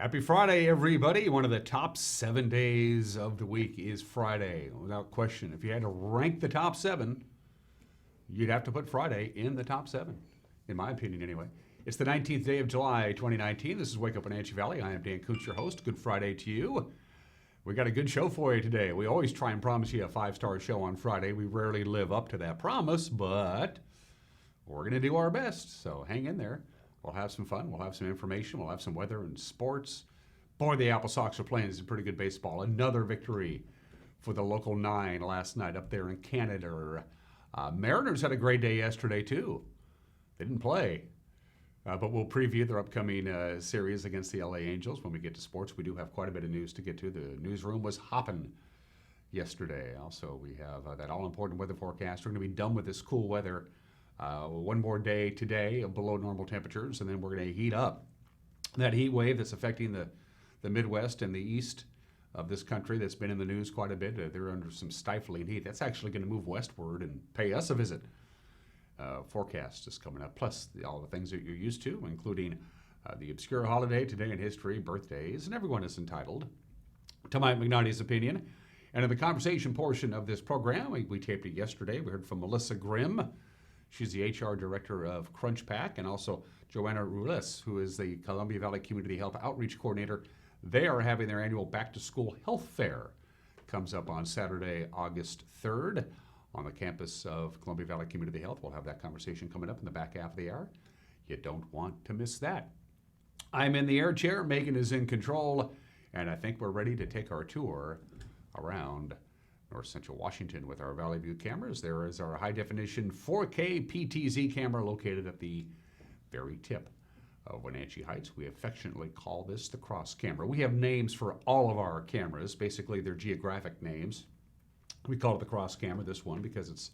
Happy Friday, everybody. One of the top 7 days of the week is Friday, without question. If you had to rank the top seven, you'd have to put Friday in the top seven, in my opinion, anyway. It's the 19th day of July, 2019. This is Wake Up Wenatchee Valley. I am Dan Kuntz, your host. Good Friday to you. We got a good show for you today. We always try and promise you a five-star show on Friday. We rarely live up to that promise, but we're going to do our best, so hang in there. We'll have some fun. We'll have some information. We'll have some weather and sports. Boy, the Apple Sox are playing some pretty good baseball. Another victory for the local 9 last night up there in Canada. Mariners had a great day yesterday, too. They didn't play, but we'll preview their upcoming series against the LA Angels when we get to sports. We do have quite a bit of news to get to. The newsroom was hopping yesterday. Also, we have that all-important weather forecast. We're going to be done with this cool weather. One more day today of below normal temperatures, and then we're going to heat up. That heat wave that's affecting the Midwest and the east of this country that's been in the news quite a bit, they're under some stifling heat. That's actually going to move westward and pay us a visit. Forecast is coming up, plus all the things that you're used to, including the obscure holiday, today in history, birthdays, and everyone is entitled to Mike McNally's opinion. And in the conversation portion of this program, we taped it yesterday. We heard from Melissa Grimm. She's the HR director of Crunch Pack, and also Johanna Ruelas, who is the Columbia Valley Community Health Outreach Coordinator. They are having their annual back-to-school health fair. Comes up on Saturday, August 3rd on the campus of Columbia Valley Community Health. We'll have that conversation coming up in the back half of the hour. You don't want to miss that. I'm in the air chair. Megan is in control, and I think we're ready to take our tour around North Central Washington with our Valley View cameras. There is our high-definition 4K PTZ camera located at the very tip of Wenatchee Heights. We affectionately call this the cross camera. We have names for all of our cameras. Basically, they're geographic names. We call it the cross camera, this one, because it's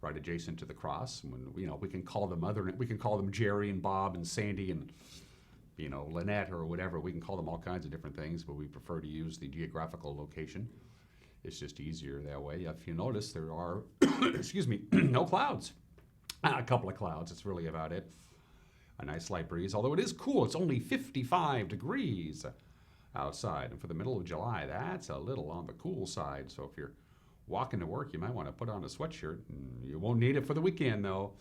right adjacent to the cross. When, we can call them Jerry and Bob and Sandy and Lynette or whatever. We can call them all kinds of different things, but we prefer to use the geographical location. It's just easier that way. If you notice, there are, no clouds. A couple of clouds, that's really about it. A nice light breeze, although it is cool. It's only 55 degrees outside. And for the middle of July, that's a little on the cool side. So if you're walking to work, you might want to put on a sweatshirt. You won't need it for the weekend, though.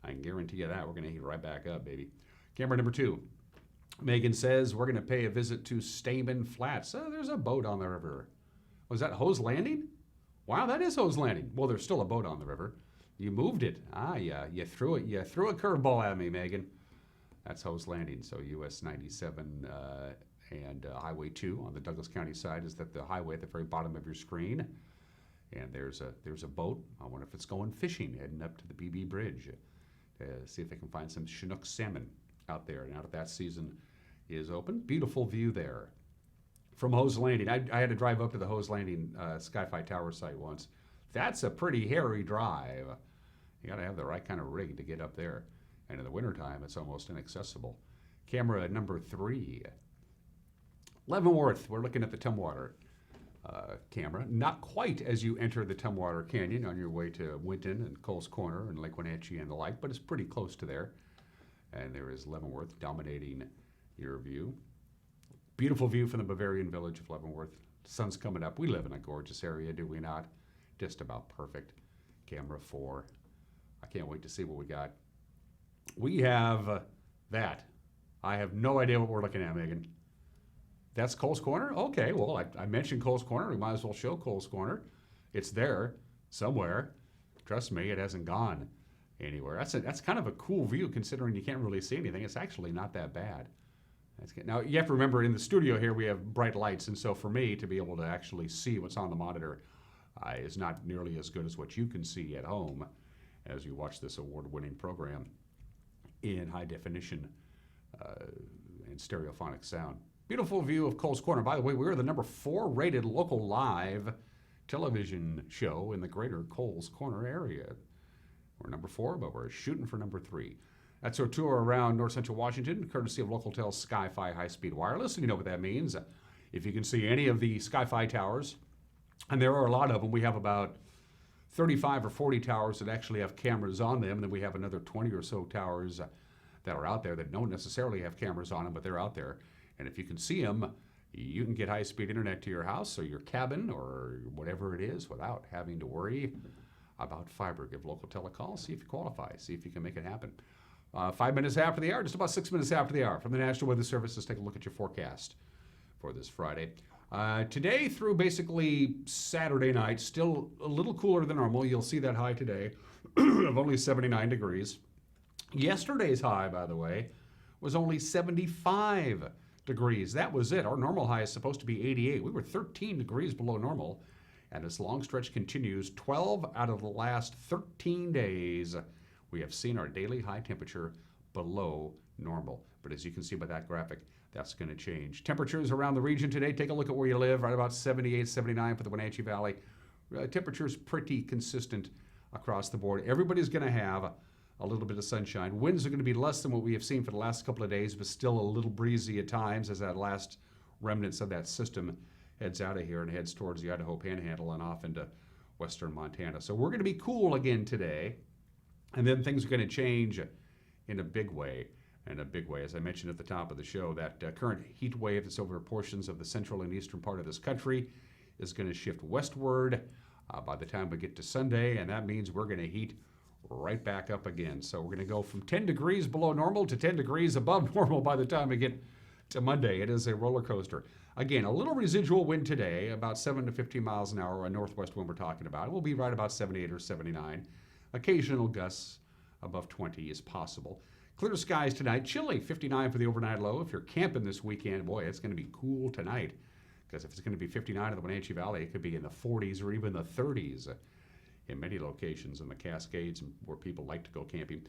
I can guarantee you that. We're going to heat right back up, baby. Camera number 2. Megan says we're going to pay a visit to Stamen Flats. There's a boat on the river. Was that Hose Landing? Wow, that is Hose Landing. Well, there's still a boat on the river. You moved it. Yeah, you threw it. You threw a curveball at me, Megan. That's Hose Landing. So US 97 and Highway 2 on the Douglas County side is that the highway at the very bottom of your screen. And there's a boat. I wonder if it's going fishing, heading up to the BB Bridge to see if they can find some Chinook salmon out there. Now that that season is open, beautiful view there. From Hose Landing. I had to drive up to the Hose Landing Sky-Fi Tower site once. That's a pretty hairy drive. You got to have the right kind of rig to get up there. And in the wintertime, it's almost inaccessible. Camera number 3. Leavenworth. We're looking at the Tumwater camera. Not quite as you enter the Tumwater Canyon on your way to Winton and Coles Corner and Lake Wenatchee and the like, but it's pretty close to there. And there is Leavenworth dominating your view. Beautiful view from the Bavarian village of Leavenworth. Sun's coming up. We live in a gorgeous area, do we not? Just about perfect. Camera 4. I can't wait to see what we got. We have that. I have no idea what we're looking at, Megan. That's Coles Corner? Okay, well, I mentioned Coles Corner. We might as well show Coles Corner. It's there somewhere. Trust me, it hasn't gone anywhere. That's kind of a cool view considering you can't really see anything. It's actually not that bad. Now, you have to remember, in the studio here, we have bright lights, and so for me to be able to actually see what's on the monitor is not nearly as good as what you can see at home as you watch this award-winning program in high definition and stereophonic sound. Beautiful view of Coles Corner. By the way, we're the number 4 rated local live television show in the greater Coles Corner area. We're number 4, but we're shooting for number 3. That's our tour around North Central Washington, courtesy of Localtel's Sky-Fi high-speed wireless. And you know what that means. If you can see any of the Sky-Fi towers, and there are a lot of them, we have about 35 or 40 towers that actually have cameras on them, and then we have another 20 or so towers that are out there that don't necessarily have cameras on them, but they're out there. And if you can see them, you can get high-speed internet to your house or your cabin or whatever it is without having to worry about fiber. Give local telecall, see if you qualify, see if you can make it happen. 5 minutes after the hour, just about 6 minutes after the hour, from the National Weather Service, let's take a look at your forecast for this Friday. Today through basically Saturday night, still a little cooler than normal. You'll see that high today of only 79 degrees. Yesterday's high, by the way, was only 75 degrees. That was it. Our normal high is supposed to be 88. We were 13 degrees below normal. And this long stretch continues. 12 out of the last 13 days, we have seen our daily high temperature below normal. But as you can see by that graphic, that's going to change. Temperatures around the region today, take a look at where you live, right about 78, 79 for the Wenatchee Valley. Temperatures pretty consistent across the board. Everybody's going to have a little bit of sunshine. Winds are going to be less than what we have seen for the last couple of days, but still a little breezy at times as that last remnants of that system heads out of here and heads towards the Idaho Panhandle and off into western Montana. So we're going to be cool again today, and then things are going to change in a big way. As I mentioned at the top of the show, that current heat wave that's over portions of the central and eastern part of this country is going to shift westward by the time we get to Sunday, and that means we're going to heat right back up again. So we're going to go from 10 degrees below normal to 10 degrees above normal by the time we get to Monday. It is a roller coaster. Again, a little residual wind today, about 7 to 15 miles an hour, a northwest wind we're talking about. We'll be right about 78 or 79. Occasional gusts above 20 is possible. Clear skies tonight, chilly, 59 for the overnight low. If you're camping this weekend, boy, it's going to be cool tonight. Because if it's going to be 59 in the Wenatchee Valley, it could be in the 40s or even the 30s in many locations in the Cascades where people like to go camping.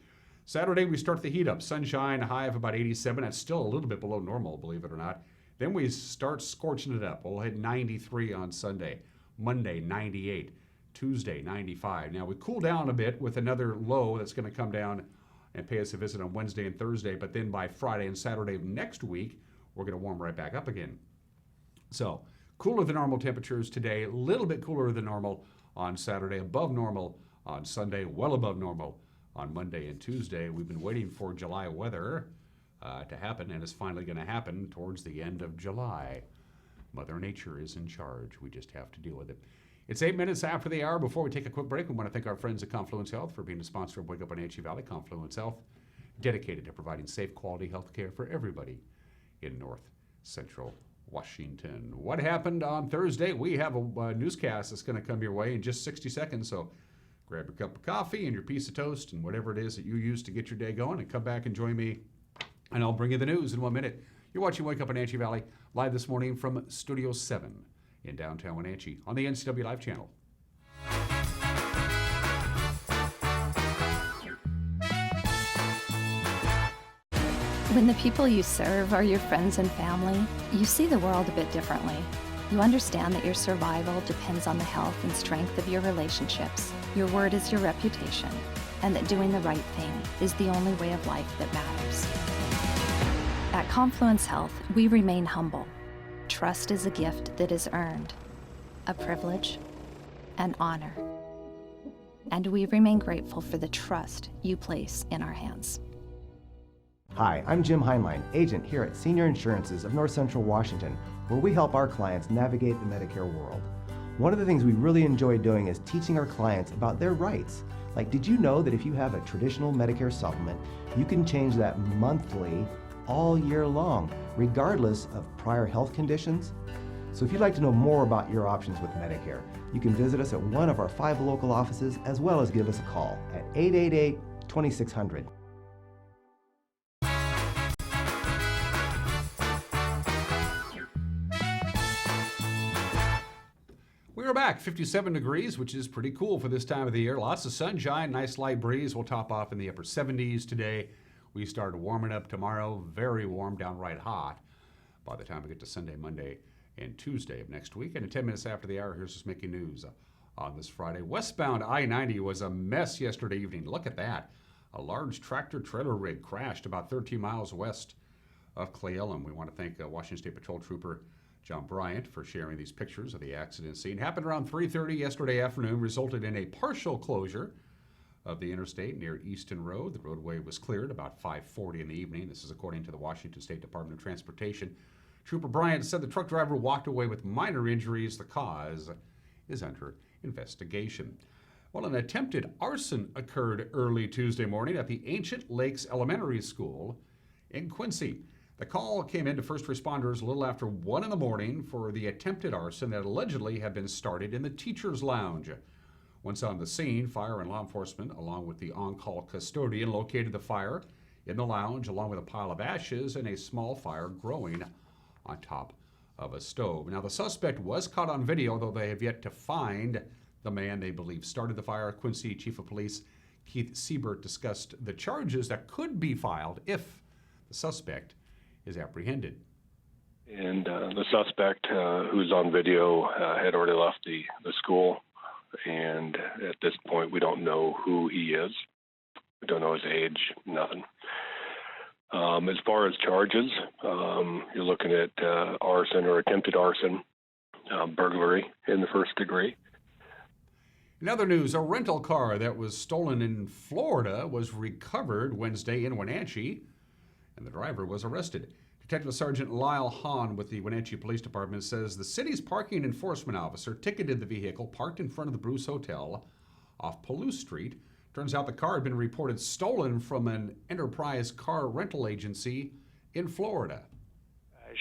Saturday, we start the heat up. Sunshine, high of about 87. That's still a little bit below normal, believe it or not. Then we start scorching it up. We'll hit 93 on Sunday. Monday, 98. Tuesday, 95. Now, we cool down a bit with another low that's going to come down and pay us a visit on Wednesday and Thursday. But then by Friday and Saturday of next week, we're going to warm right back up again. So, cooler than normal temperatures today. A little bit cooler than normal on Saturday. Above normal on Sunday. Well above normal on Monday and Tuesday. We've been waiting for July weather to happen, and it's finally going to happen towards the end of July. Mother Nature is in charge. We just have to deal with it. It's 8 minutes after the hour. Before we take a quick break, we want to thank our friends at Confluence Health for being a sponsor of Wake Up Wenatchee Valley. Confluence Health, dedicated to providing safe, quality health care for everybody in North Central Washington. What happened on Thursday? We have a newscast that's going to come your way in just 60 seconds, so grab your cup of coffee and your piece of toast and whatever it is that you use to get your day going, and come back and join me, and I'll bring you the news in 1 minute. You're watching Wake Up Wenatchee Valley live this morning from Studio 7 in downtown Wenatchee on the NCW Live channel. When the people you serve are your friends and family, you see the world a bit differently. You understand that your survival depends on the health and strength of your relationships. Your word is your reputation, and that doing the right thing is the only way of life that matters. At Confluence Health, we remain humble. Trust is a gift that is earned, a privilege, an honor. And we remain grateful for the trust you place in our hands. Hi, I'm Jim Heinlein, agent here at Senior Insurances of North Central Washington, where we help our clients navigate the Medicare world. One of the things we really enjoy doing is teaching our clients about their rights. Like, did you know that if you have a traditional Medicare supplement, you can change that monthly all year long, regardless of prior health conditions? So if you'd like to know more about your options with Medicare, you can visit us at one of our 5 local offices, as well as give us a call at 888-2600. We're back, 57 degrees, which is pretty cool for this time of the year. Lots of sunshine, nice light breeze. We'll top off in the upper 70s today. We start warming up tomorrow, very warm, downright hot by the time we get to Sunday, Monday, and Tuesday of next week. And in 10 minutes after the hour, here's what's making news on this Friday. Westbound I-90 was a mess yesterday evening. Look at that. A large tractor-trailer rig crashed about 13 miles west of Clay Ellen. We want to thank Washington State Patrol Trooper John Bryant for sharing these pictures of the accident scene. Happened around 3:30 yesterday afternoon, resulted in a partial closure of the interstate near Easton Road. The roadway was cleared about 5:40 in the evening. This is according to the Washington State Department of Transportation. Trooper Bryant said the truck driver walked away with minor injuries. The cause is under investigation. Well, an attempted arson occurred early Tuesday morning at the Ancient Lakes Elementary School in Quincy. The call came in to first responders a little after 1 in the morning for the attempted arson that allegedly had been started in the teacher's lounge. Once on the scene, fire and law enforcement, along with the on-call custodian, located the fire in the lounge along with a pile of ashes and a small fire growing on top of a stove. Now, the suspect was caught on video, though they have yet to find the man they believe started the fire. Quincy Chief of Police Keith Siebert discussed the charges that could be filed if the suspect is apprehended. And the suspect, who's on video, had already left the school. And at this point, we don't know who he is. We don't know his age, nothing. As far as charges, you're looking at arson or attempted arson, burglary in the first degree. In other news, a rental car that was stolen in Florida was recovered Wednesday in Wenatchee, and the driver was arrested. Detective Sergeant Lyle Hahn with the Wenatchee Police Department says the city's parking enforcement officer ticketed the vehicle parked in front of the Bruce Hotel off Palouse Street. Turns out the car had been reported stolen from an Enterprise car rental agency in Florida.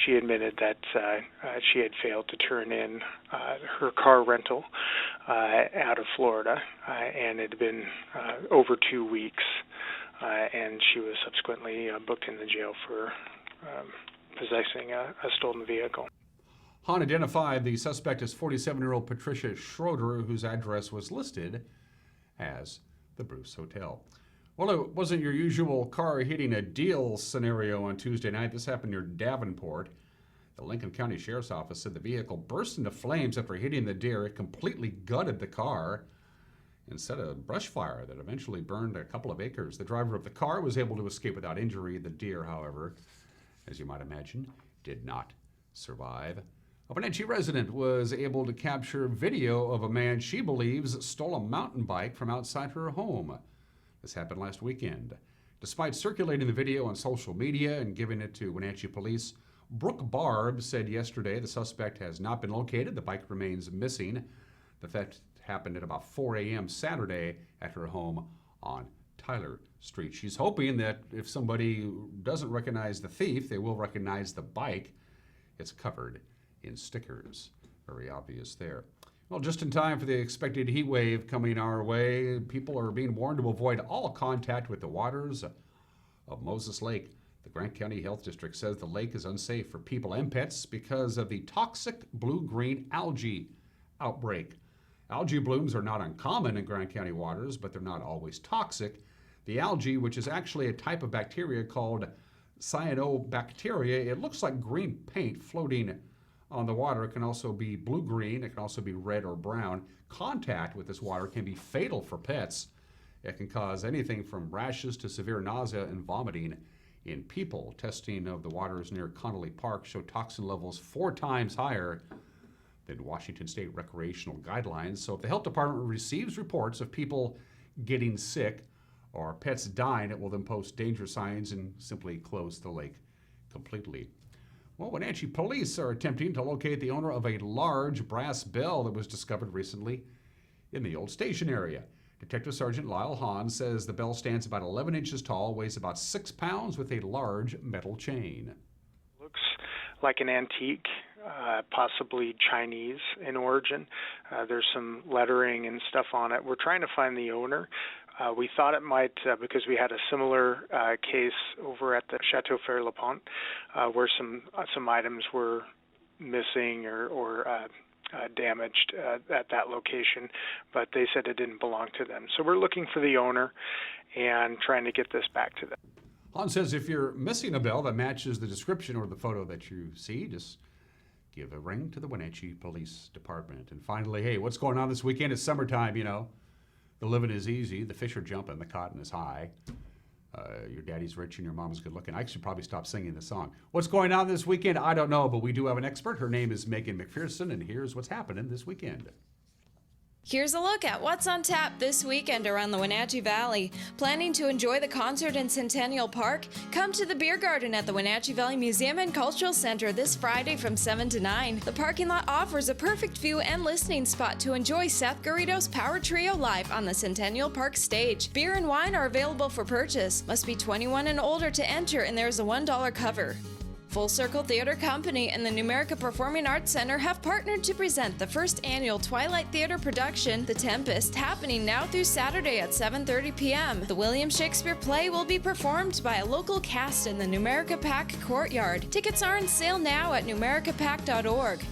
She admitted that she had failed to turn in her car rental out of Florida, and it had been over 2 weeks, and she was subsequently booked in the jail for possessing a stolen vehicle. Hahn identified the suspect as 47-year-old Patricia Schroeder, whose address was listed as the Bruce Hotel. Well, it wasn't your usual car hitting a deal scenario on Tuesday night. This happened near Davenport. The Lincoln County Sheriff's Office said the vehicle burst into flames after hitting the deer. It completely gutted the car and set a brush fire that eventually burned a couple of acres. The driver of the car was able to escape without injury. The deer, however, as you might imagine, did not survive. A Wenatchee resident was able to capture video of a man she believes stole a mountain bike from outside her home. This happened last weekend. Despite circulating the video on social media and giving it to Wenatchee police, Brooke Barb said yesterday the suspect has not been located. The bike remains missing. The theft happened at about 4 a.m. Saturday at her home on Tyler Street. She's hoping that if somebody doesn't recognize the thief, they will recognize the bike. It's covered in stickers. Very obvious there. Well, just in time for the expected heat wave coming our way, people are being warned to avoid all contact with the waters of Moses Lake. The Grant County Health District says the lake is unsafe for people and pets because of the toxic blue-green algae outbreak. Algae blooms are not uncommon in Grant County waters, but they're not always toxic. The algae, which is actually a type of bacteria called cyanobacteria, it looks like green paint floating on the water. It can also be blue-green. It can also be red or brown. Contact with this water can be fatal for pets. It can cause anything from rashes to severe nausea and vomiting in people. Testing of the waters near Connolly Park show toxin levels 4 times higher than Washington State recreational guidelines. So if the health department receives reports of people getting sick or pets dying, it will then post danger signs and simply close the lake completely. Well, Wenatchee police are attempting to locate the owner of a large brass bell that was discovered recently in the old station area. Detective Sergeant Lyle Hahn says the bell stands about 11 inches tall, weighs about 6 pounds with a large metal chain. Looks like an antique, possibly Chinese in origin. There's some lettering and stuff on it. We're trying to find the owner. We thought it might, because we had a similar case over at the Chateau Fer-Le-Pont, where some items were missing or damaged at that location, but they said it didn't belong to them. So we're looking for the owner and trying to get this back to them. Hahn says if you're missing a bell that matches the description or the photo that you see, just give a ring to the Wenatchee Police Department. And finally, hey, what's going on this weekend? It's summertime, you know. The living is easy, the fish are jumping, the cotton is high. Your daddy's rich and your mom's good looking. I should probably stop singing the song. What's going on this weekend? I don't know, but we do have an expert. Her name is Megan McPherson, and here's what's happening this weekend. Here's a look at what's on tap this weekend around the Wenatchee Valley. Planning to enjoy the concert in Centennial Park? Come to the Beer Garden at the Wenatchee Valley Museum and Cultural Center this Friday from 7 to 9. The parking lot offers a perfect view and listening spot to enjoy Seth Garrido's Power Trio live on the Centennial Park stage. Beer and wine are available for purchase. Must be 21 and older to enter, and there's a $1 cover. Full Circle Theater Company and the Numerica Performing Arts Center have partnered to present the first annual Twilight Theater production, The Tempest, happening now through Saturday at 7:30 p.m. The William Shakespeare play will be performed by a local cast in the Numerica Pack Courtyard. Tickets are on sale now at numericapack.org.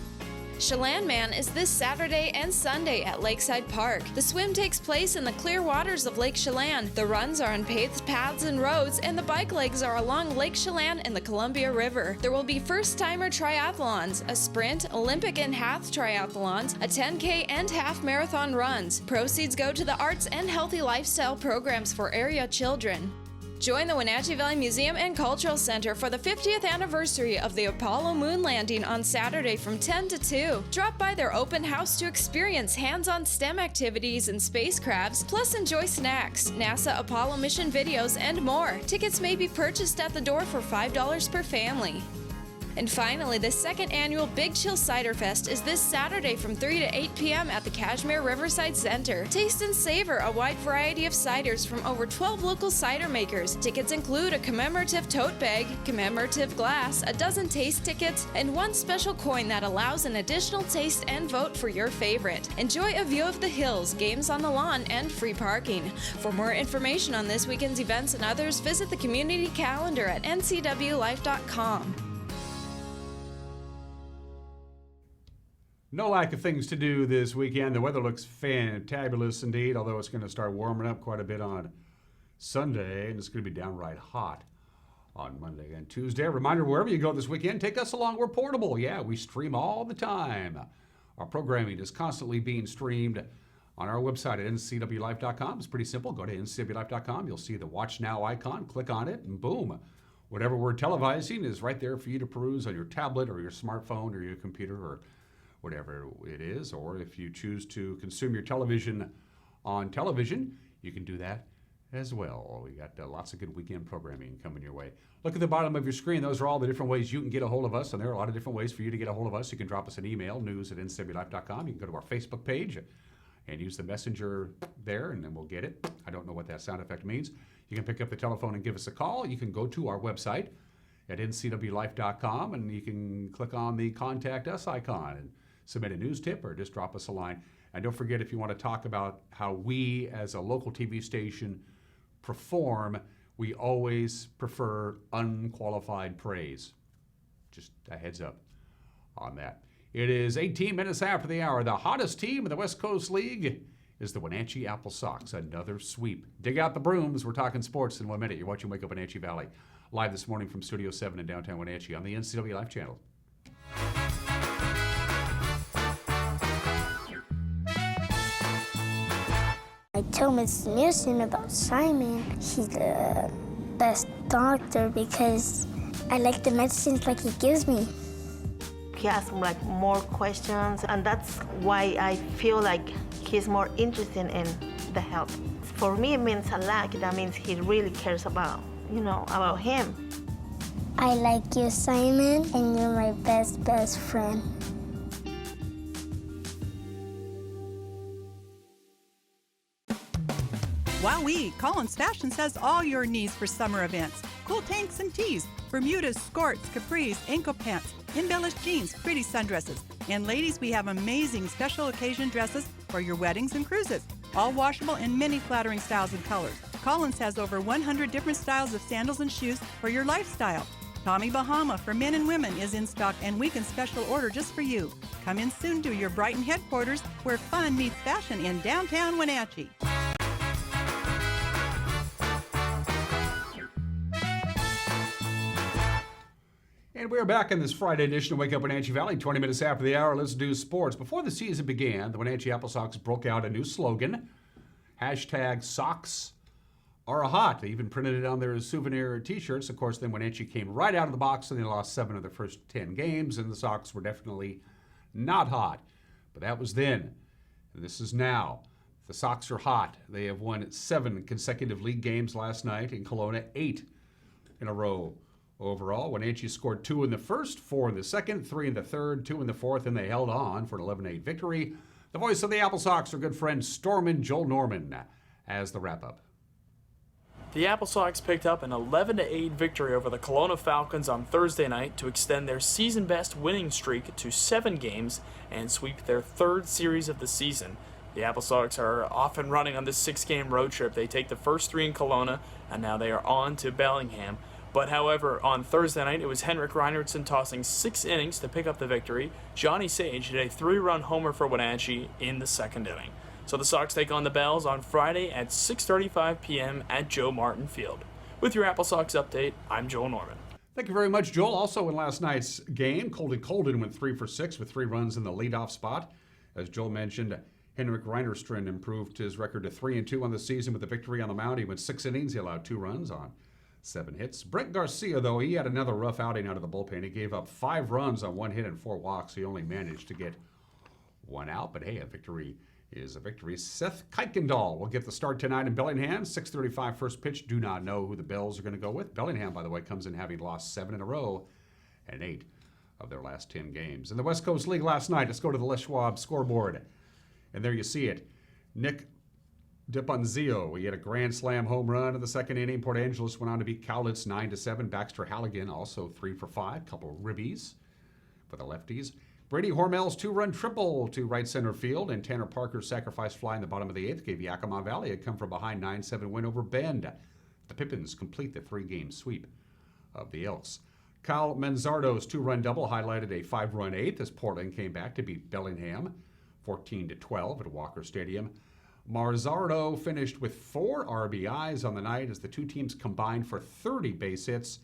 Chelan Man is this Saturday and Sunday at Lakeside Park. The swim takes place in the clear waters of Lake Chelan. The runs are on paved paths and roads, and the bike legs are along Lake Chelan and the Columbia River. There will be first-timer triathlons, a sprint, Olympic and half triathlons, a 10K and half marathon runs. Proceeds go to the arts and healthy lifestyle programs for area children. Join the Wenatchee Valley Museum and Cultural Center for the 50th anniversary of the Apollo moon landing on Saturday from 10 to 2. Drop by their open house to experience hands-on STEM activities and spacecrafts, plus enjoy snacks, NASA Apollo mission videos, and more. Tickets may be purchased at the door for $5 per family. And finally, the second annual Big Chill Cider Fest is this Saturday from 3 to 8 p.m. at the Cashmere Riverside Center. Taste and savor a wide variety of ciders from over 12 local cider makers. Tickets include a commemorative tote bag, commemorative glass, a dozen taste tickets, and one special coin that allows an additional taste and vote for your favorite. Enjoy a view of the hills, games on the lawn, and free parking. For more information on this weekend's events and others, visit the community calendar at ncwlife.com. No lack of things to do this weekend. The weather looks fantabulous indeed, although it's going to start warming up quite a bit on Sunday, and it's going to be downright hot on Monday and Tuesday. A reminder, wherever you go this weekend, take us along. We're portable. Yeah, we stream all the time. Our programming is constantly being streamed on our website at ncwlife.com. It's pretty simple. Go to ncwlife.com. You'll see the Watch Now icon. Click on it, and boom. Whatever we're televising is right there for you to peruse on your tablet or your smartphone or your computer or whatever it is. Or if you choose to consume your television on television, you can do that as well. We got lots of good weekend programming coming your way. Look at the bottom of your screen. Those are all the different ways you can get a hold of us, and there are a lot of different ways for you to get a hold of us. You can drop us an email, news@ncwlife.com. You can go to our Facebook page and use the messenger there, and then we'll get it. I don't know what that sound effect means. You can pick up the telephone and give us a call. You can go to our website at ncwlife.com, and you can click on the Contact Us icon and submit a news tip or just drop us a line. And don't forget, if you want to talk about how we as a local TV station perform, we always prefer unqualified praise. Just a heads up on that. It is 18 minutes after the hour. The hottest team in the West Coast League is the Wenatchee Apple Sox. Another sweep. Dig out the brooms. We're talking sports in 1 minute. You're watching Wake Up Wenatchee Valley, live this morning from Studio 7 in downtown Wenatchee on the NCW Live channel. I told Mr. Nielsen about Simon. He's the best doctor because I like the medicines like he gives me. He asks like more questions, and that's why I feel like he's more interested in the health. For me, it means a lot. That means he really cares about, about him. I like you, Simon, and you're my best friend. Wowee! Collins Fashions has all your needs for summer events. Cool tanks and tees, Bermudas, skirts, capris, ankle pants, embellished jeans, pretty sundresses. And ladies, we have amazing special occasion dresses for your weddings and cruises. All washable in many flattering styles and colors. Collins has over 100 different styles of sandals and shoes for your lifestyle. Tommy Bahama for men and women is in stock, and we can special order just for you. Come in soon to your Brighton headquarters where fun meets fashion in downtown Wenatchee. And we're back in this Friday edition of Wake Up Wenatchee Valley, 20 minutes after the hour. Let's do sports. Before the season began, the Wenatchee Apple Sox broke out a new slogan, #Sox are hot. They even printed it on their souvenir T-shirts. Of course, then Wenatchee came right out of the box and they lost 7 of their first 10 games, and the Sox were definitely not hot. But that was then. And this is now. The Sox are hot. They have won 7 consecutive league games last night in Kelowna, 8 in a row overall. Wenatchee scored 2 in the first, 4 in the second, 3 in the third, 2 in the fourth, and they held on for an 11-8 victory. The voice of the Apple Sox, our good friend Stormin Joel Norman, as the wrap-up. The Apple Sox picked up an 11-8 victory over the Kelowna Falcons on Thursday night to extend their season-best winning streak to 7 games and sweep their 3rd series of the season. The Apple Sox are off and running on this 6-game road trip. They take the first 3 in Kelowna, and now they are on to Bellingham. But however, on Thursday night, it was Henrik Reinertsen tossing 6 innings to pick up the victory. Johnny Sage hit a 3-run homer for Wenatchee in the 2nd inning. So the Sox take on the Bells on Friday at 6:35 p.m. at Joe Martin Field. With your Apple Sox update, I'm Joel Norman. Thank you very much, Joel. Also in last night's game, Colden went 3 for 6 with 3 runs in the leadoff spot. As Joel mentioned, Henrik Reinertsen improved his record to 3-2 on the season with a victory on the mound. He went 6 innings. He allowed 2 runs on 7 hits. Brent Garcia, though, he had another rough outing out of the bullpen. He gave up 5 runs on 1 hit and 4 walks. He only managed to get 1 out. But hey, a victory is a victory. Seth Kuykendall will get the start tonight in Bellingham. 6:35 first pitch. Do not know who the Bells are going to go with. Bellingham, by the way, comes in having lost 7 in a row and 8 of their last 10 games. In the West Coast League last night, let's go to the Les Schwab scoreboard. And there you see it. Nick DiPonzio, he had a grand slam home run in the 2nd inning. Port Angeles went on to beat Cowlitz 9-7. Baxter Halligan also 3 for 5. Couple of ribbies for the lefties. Brady Hormel's 2-run triple to right center field, and Tanner Parker's sacrifice fly in the bottom of the 8th gave Yakima Valley a come from behind 9-7 win over Bend. The Pippins complete the 3-game sweep of the Elks. Kyle Manzardo's 2-run double highlighted a 5-run 8th as Portland came back to beat Bellingham 14-12 at Walker Stadium. Marzardo finished with 4 RBIs on the night as the 2 teams combined for 30 base hits.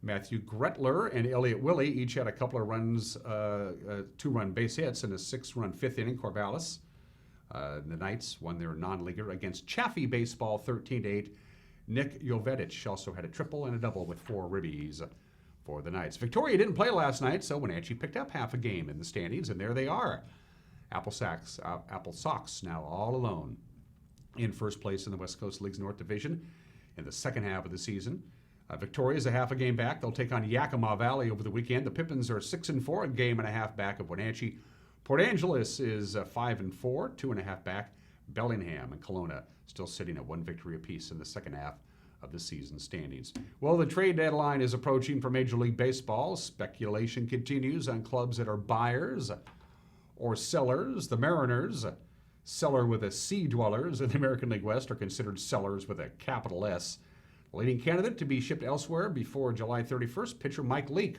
Matthew Gretler and Elliott Willie each had a couple of runs, 2-run base hits in a 6-run 5th inning. Corvallis, the Knights won their non-leaguer against Chaffee Baseball 13-8. Nick Jovetic also had a triple and a double with 4 ribbies for the Knights. Victoria didn't play last night, so Wenatchee picked up half a game in the standings, and there they are. Apple Sox now all alone in first place in the West Coast League's North Division in the second half of the season. Victoria is a half a game back. They'll take on Yakima Valley over the weekend. The Pippins are 6-4, a game and a half back of Wenatchee. Port Angeles is 5-4, 2.5 back. Bellingham and Kelowna still sitting at 1 victory apiece in the second half of the season standings. Well, the trade deadline is approaching for Major League Baseball. Speculation continues on clubs that are buyers or sellers. The Mariners, seller with a C dwellers in the American League West, are considered sellers with a capital S. Leading candidate to be shipped elsewhere before July 31st, pitcher Mike Leake.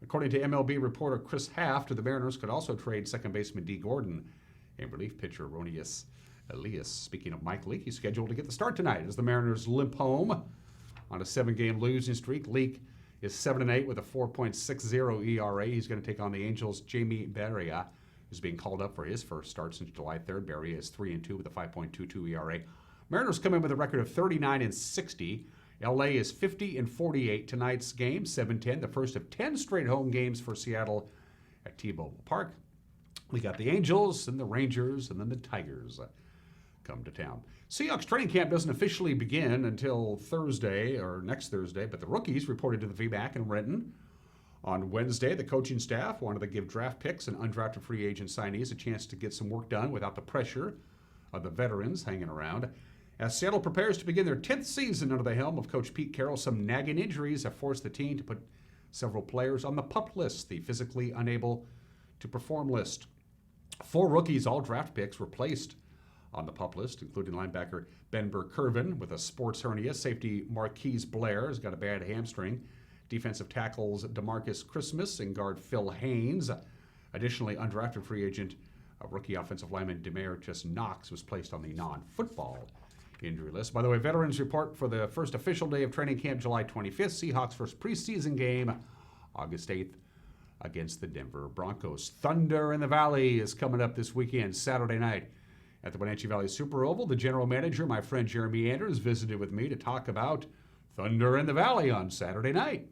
According to MLB reporter Chris Haft, the Mariners could also trade second baseman D. Gordon and relief pitcher Ronius Elias. Speaking of Mike Leake, he's scheduled to get the start tonight as the Mariners limp home on a 7-game losing streak. Leake is 7-8 with a 4.60 ERA. He's going to take on the Angels' Jamie Barria, who's being called up for his first start since July 3rd. Barria is 3-2 with a 5.22 ERA. Mariners come in with a record of 39-60. LA is 50-48 tonight's game, 7-10, the first of 10 straight home games for Seattle at T-Mobile Park. We got the Angels and the Rangers and then the Tigers come to town. Seahawks training camp doesn't officially begin until Thursday or next Thursday, but the rookies reported to the VBAC in Renton on Wednesday. The coaching staff wanted to give draft picks and undrafted free agent signees a chance to get some work done without the pressure of the veterans hanging around. As Seattle prepares to begin their 10th season under the helm of Coach Pete Carroll, some nagging injuries have forced the team to put several players on the PUP list, the physically unable to perform list. 4 rookies, all draft picks, were placed on the PUP list, including linebacker Ben Burkervin with a sports hernia, safety Marquise Blair has got a bad hamstring, defensive tackles DeMarcus Christmas and guard Phil Haynes. Additionally, undrafted free agent rookie offensive lineman Demetrius Knox was placed on the non-football injury list. By the way, veterans report for the first official day of training camp July 25th. Seahawks' first preseason game August 8th against the Denver Broncos. Thunder in the Valley is coming up this weekend, Saturday night at the Wenatchee Valley Super Oval. The general manager, my friend Jeremy Anders, visited with me to talk about Thunder in the Valley on Saturday night.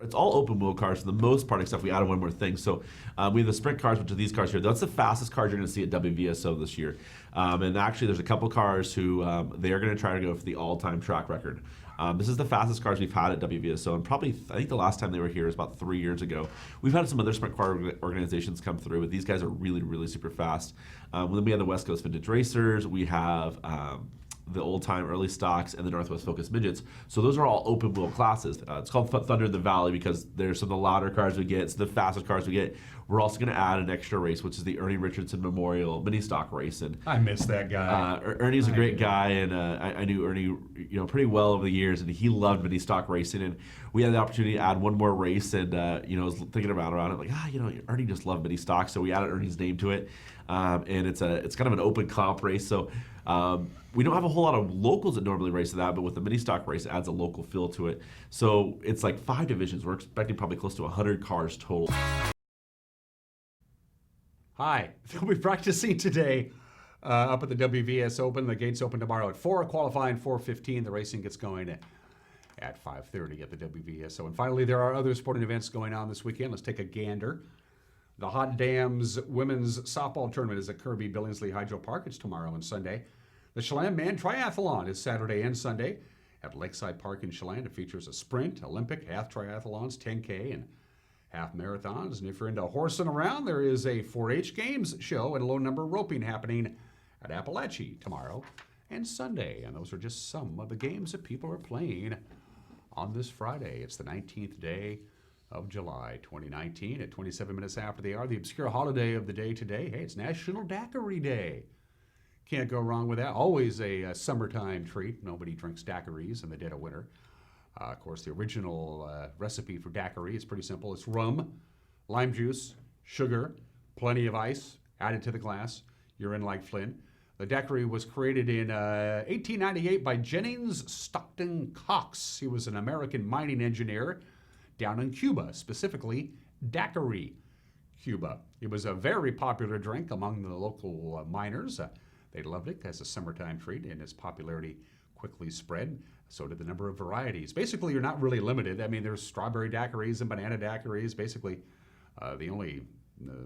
it's all open wheel cars for the most part, except we added one more thing. So we have the sprint cars, which are these cars here. That's the fastest cars you're going to see at WVSO this year. And actually, there's a couple cars who they are going to try to go for the all-time track record. This is the fastest cars we've had at WVSO, and probably I think the last time they were here was about 3 years ago. We've had some other sprint car organizations come through, but these guys are really, really super fast. Then we have the West Coast Vintage Racers. We have the old time early stocks and the Northwest Focus midgets. So those are all open wheel classes. It's called Thunder in the Valley because there's some of the louder cars we get, some of the fastest cars we get. We're also going to add an extra race, which is the Ernie Richardson Memorial Mini Stock Race. And I miss that guy. Ernie's a great guy, and I knew Ernie, pretty well over the years, and he loved mini stock racing. And we had the opportunity to add one more race, and I was thinking about it, like, Ernie just loved mini stock, so we added Ernie's name to it. And it's kind of an open comp race, so we don't have a whole lot of locals that normally race that, but with the mini stock race, it adds a local feel to it. So it's like 5 divisions. We're expecting probably close to 100 cars total. Hi, they'll be practicing today up at the WVS Open. The gates open tomorrow at 4, qualifying 4:15. The racing gets going at 5:30 at the WVSO. And finally, there are other sporting events going on this weekend. Let's take a gander. The Hot Dams Women's Softball Tournament is at Kirby Billingsley Hydro Park. It's tomorrow and Sunday. The Chelan Man Triathlon is Saturday and Sunday at Lakeside Park in Chelan. It features a sprint, Olympic, half triathlons, 10K, and half marathons. And if you're into horsing around, there is a 4-H Games show and low number roping happening at Appalachia tomorrow and Sunday. And those are just some of the games that people are playing on this Friday. It's the 19th day of July 2019 at 27 minutes after the hour. The obscure holiday of the day today. Hey, it's National Daiquiri Day. Can't go wrong with that. Always a summertime treat. Nobody drinks daiquiris in the dead of winter. Of course, the original recipe for daiquiri is pretty simple. It's rum, lime juice, sugar, plenty of ice added to the glass. You're in like Flynn. The daiquiri was created in 1898 by Jennings Stockton Cox. He was an American mining engineer down in Cuba, specifically Daiquiri, Cuba. It was a very popular drink among the local miners. They loved it as a summertime treat, and its popularity quickly spread. So did the number of varieties. Basically, you're not really limited. I mean, there's strawberry daiquiris and banana daiquiris. Basically, the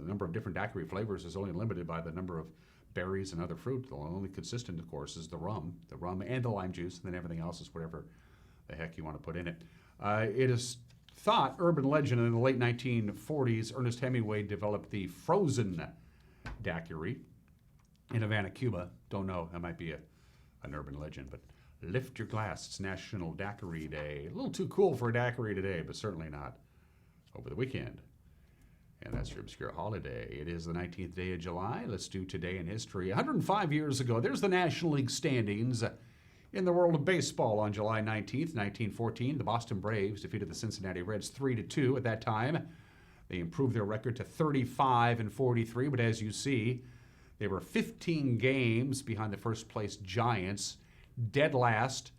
number of different daiquiri flavors is only limited by the number of berries and other fruit. The only consistent, of course, is the rum and the lime juice, and then everything else is whatever the heck you want to put in it. It is thought, urban legend, in the late 1940s, Ernest Hemingway developed the frozen daiquiri in Havana, Cuba. Don't know, that might be an urban legend, but lift your glass. It's National Daiquiri Day. A little too cool for a daiquiri today, but certainly not over the weekend. And that's your obscure holiday. It is the 19th day of July. Let's do Today in History. 105 years ago, there's the National League standings. In the world of baseball, on July 19th, 1914, the Boston Braves defeated the Cincinnati Reds 3-2 at that time. They improved their record to 35-43, but as you see, they were 15 games behind the first place Giants, dead last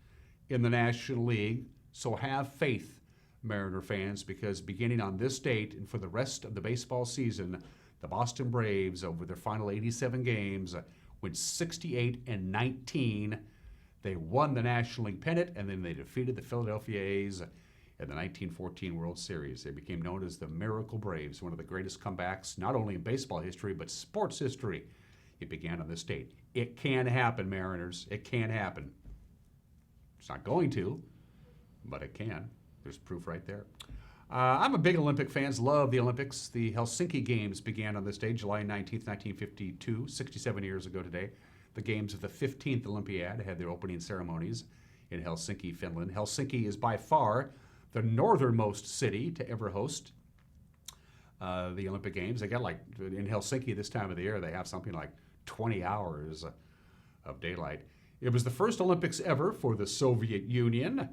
in the National League. So have faith, Mariner fans, because beginning on this date and for the rest of the baseball season, the Boston Braves, over their final 87 games, went 68-19. They won the National League pennant, and then they defeated the Philadelphia A's in the 1914 World Series. They became known as the Miracle Braves, one of the greatest comebacks, not only in baseball history, but sports history. It began on this date. It can happen, Mariners. It can happen. It's not going to, but it can. There's proof right there. I'm a big Olympic fan, love the Olympics. The Helsinki Games began on this day, July 19th, 1952, 67 years ago today. The games of the 15th Olympiad had their opening ceremonies in Helsinki, Finland. Helsinki is by far the northernmost city to ever host the Olympic Games. They got in Helsinki this time of the year, they have something like 20 hours of daylight. It was the first Olympics ever for the Soviet Union,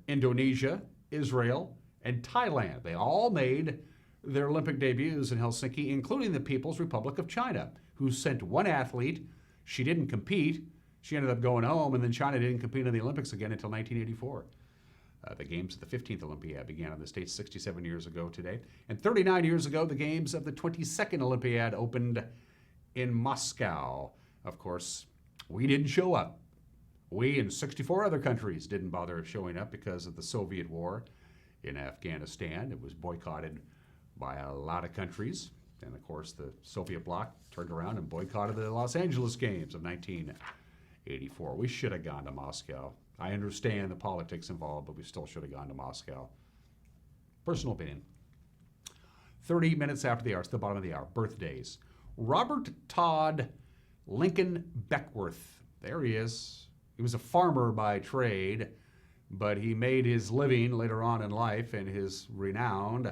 Indonesia, Israel, and Thailand. They all made their Olympic debuts in Helsinki, including the People's Republic of China, who sent one athlete. She didn't compete. She ended up going home, and then China didn't compete in the Olympics again until 1984. The games of the 15th Olympiad began on the stage 67 years ago today. And 39 years ago, the games of the 22nd Olympiad opened in Moscow. Of course, we didn't show up. We and 64 other countries didn't bother showing up because of the Soviet war in Afghanistan. It was boycotted by a lot of countries. And of course, the Soviet bloc turned around and boycotted the Los Angeles Games of 1984. We should have gone to Moscow. I understand the politics involved, but we still should have gone to Moscow. Personal opinion. 30 minutes after the hour, it's the bottom of the hour. Birthdays. Robert Todd Lincoln Beckworth. There he is. He was a farmer by trade, but he made his living later on in life and his renowned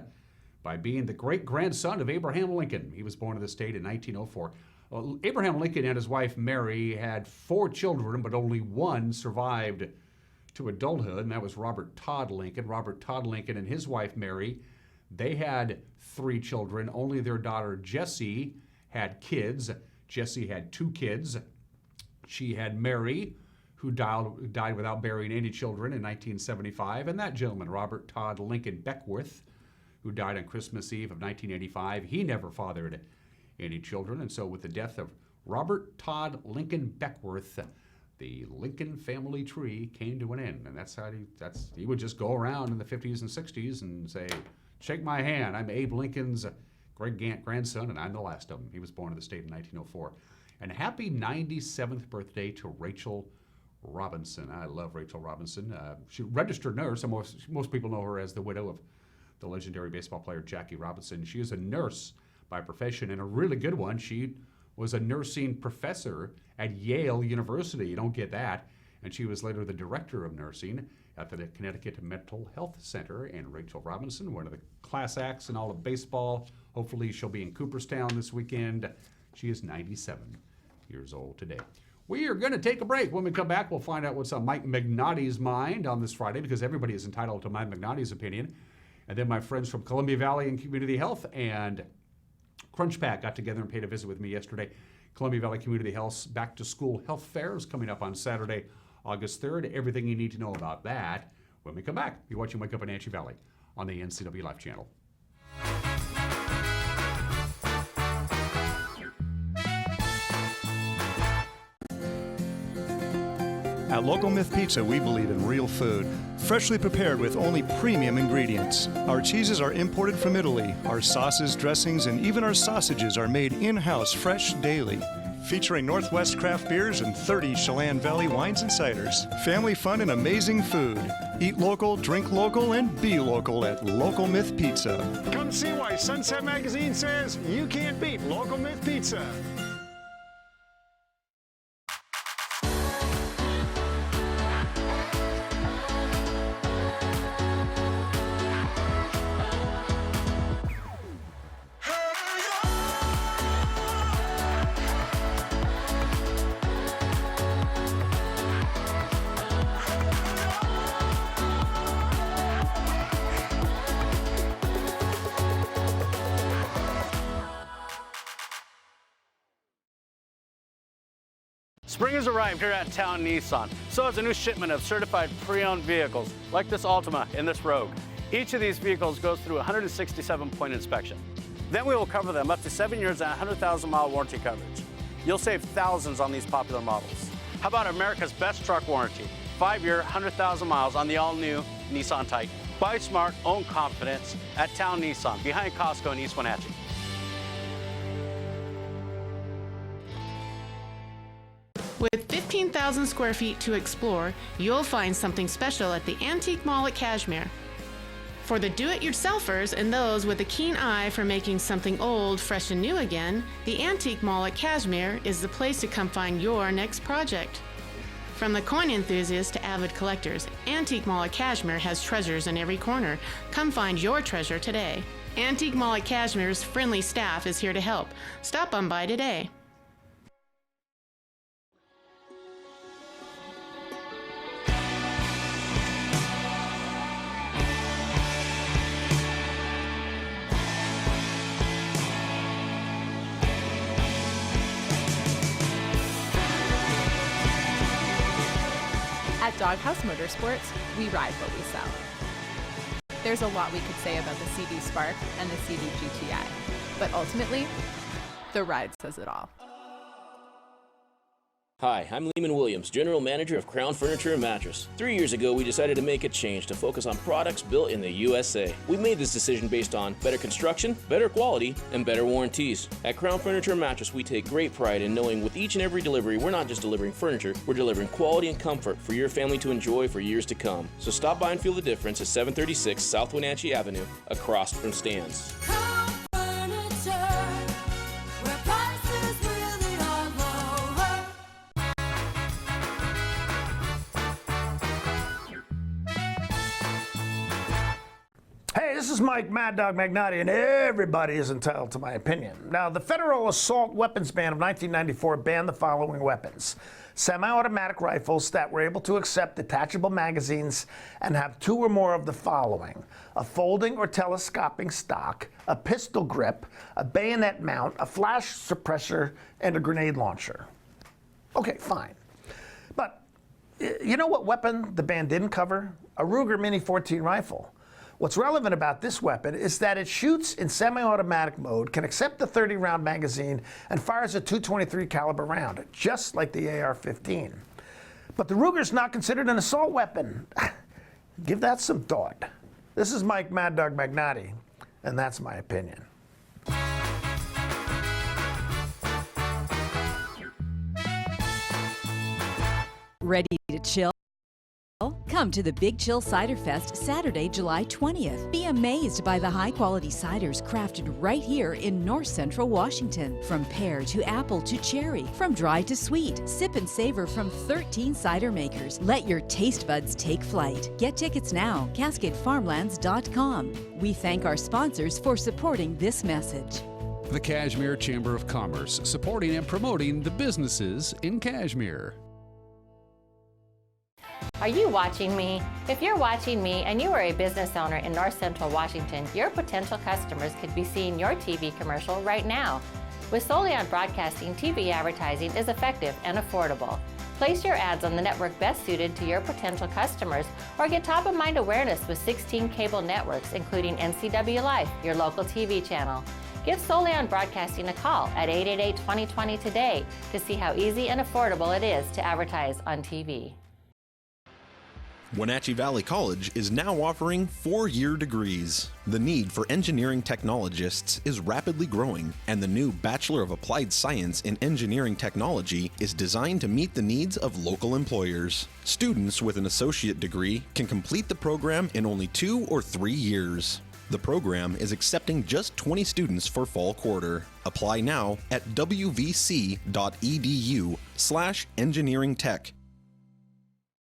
by being the great-grandson of Abraham Lincoln. He was born in the state in 1904. Well, Abraham Lincoln and his wife Mary had 4 children, but only one survived to adulthood, and that was Robert Todd Lincoln. Robert Todd Lincoln and his wife Mary, they had 3 children. Only their daughter Jessie had kids. Jessie had 2 kids. She had Mary, who died without bearing any children in 1975, and that gentleman, Robert Todd Lincoln Beckworth, who died on Christmas Eve of 1985, he never fathered any children. And so with the death of Robert Todd Lincoln Beckworth, the Lincoln family tree came to an end. And that's how he would just go around in the 50s and 60s and say, shake my hand, I'm Abe Lincoln's great-grandson, and I'm the last of them. He was born in the state in 1904. And happy 97th birthday to Rachel Robinson. I love Rachel Robinson. She's a registered nurse, and most people know her as the widow of the legendary baseball player Jackie Robinson. She is a nurse by profession, and a really good one. She was a nursing professor at Yale University. You don't get that. And she was later the director of nursing at the Connecticut Mental Health Center. And Rachel Robinson, one of the class acts in all of baseball. Hopefully she'll be in Cooperstown this weekend. She is 97 years old today. We are going to take a break. When we come back, we'll find out what's on Mike Magnotti's mind on this Friday, because everybody is entitled to Mike Magnotti's opinion. And then my friends from Columbia Valley and Community Health and Crunch Pack got together and paid a visit with me yesterday. Columbia Valley Community Health's Back to School Health Fair is coming up on Saturday, August 3rd. Everything you need to know about that when we come back. You're watching Wake Up in Wenatchee Valley on the NCW Life channel. At Local Myth Pizza, we believe in real food, freshly prepared with only premium ingredients. Our cheeses are imported from Italy. Our sauces, dressings, and even our sausages are made in-house fresh daily. Featuring Northwest craft beers and 30 Chelan Valley wines and ciders. Family fun and amazing food. Eat local, drink local, and be local at Local Myth Pizza. Come see why Sunset Magazine says you can't beat Local Myth Pizza. Spring has arrived here at Town Nissan. So has a new shipment of certified pre-owned vehicles, like this Altima and this Rogue. Each of these vehicles goes through a 167-point inspection. Then we will cover them up to 7 years and 100,000-mile warranty coverage. You'll save thousands on these popular models. How about America's best truck warranty? 5-year, 100,000 miles on the all-new Nissan Titan. Buy smart, own confidence at Town Nissan, behind Costco in East Wenatchee. With 15,000 square feet to explore, you'll find something special at the Antique Mall at Cashmere. For the do-it-yourselfers and those with a keen eye for making something old fresh and new again, the Antique Mall at Cashmere is the place to come find your next project. From the coin enthusiasts to avid collectors, Antique Mall at Cashmere has treasures in every corner. Come find your treasure today. Antique Mall at Cashmere's friendly staff is here to help. Stop on by today. At Doghouse Motorsports, we ride what we sell. There's a lot we could say about the CD Spark and the CD GTI, but ultimately, the ride says it all. Hi, I'm Lehman Williams, General Manager of Crown Furniture and Mattress. 3 years ago, we decided to make a change to focus on products built in the USA. We made this decision based on better construction, better quality, and better warranties. At Crown Furniture and Mattress, we take great pride in knowing with each and every delivery, we're not just delivering furniture, we're delivering quality and comfort for your family to enjoy for years to come. So stop by and feel the difference at 736 South Wenatchee Avenue, across from Stan's. Hey, this is Mike Mad Dog Magnotti, and everybody is entitled to my opinion. Now, the federal assault weapons ban of 1994 banned the following weapons: semi-automatic rifles that were able to accept detachable magazines and have 2 or more of the following: a folding or telescoping stock, a pistol grip, a bayonet mount, a flash suppressor, and a grenade launcher. Okay, fine. But you know what weapon the ban didn't cover? A Ruger Mini 14 rifle. What's relevant about this weapon is that it shoots in semi-automatic mode, can accept the 30-round magazine, and fires a .223 caliber round, just like the AR-15. But the Ruger's not considered an assault weapon. Give that some thought. This is Mike Mad Dog Magnotti, and that's my opinion. Ready to chill? Come to the Big Chill Cider Fest Saturday, July 20th. Be amazed by the high-quality ciders crafted right here in North Central Washington. From pear to apple to cherry, from dry to sweet. Sip and savor from 13 cider makers. Let your taste buds take flight. Get tickets now, CascadeFarmlands.com. We thank our sponsors for supporting this message. The Cashmere Chamber of Commerce, supporting and promoting the businesses in Cashmere. Are you watching me? If you're watching me and you are a business owner in North Central Washington, your potential customers could be seeing your TV commercial right now. With Soleon Broadcasting, TV advertising is effective and affordable. Place your ads on the network best suited to your potential customers, or get top-of-mind awareness with 16 cable networks, including NCW Life, your local TV channel. Give Soleon Broadcasting a call at 888-2020 today to see how easy and affordable it is to advertise on TV. Wenatchee Valley College is now offering 4-year degrees. The need for engineering technologists is rapidly growing, and the new Bachelor of Applied Science in Engineering Technology is designed to meet the needs of local employers. Students with an associate degree can complete the program in only 2 or 3 years. The program is accepting just 20 students for fall quarter. Apply now at wvc.edu/engineeringtech.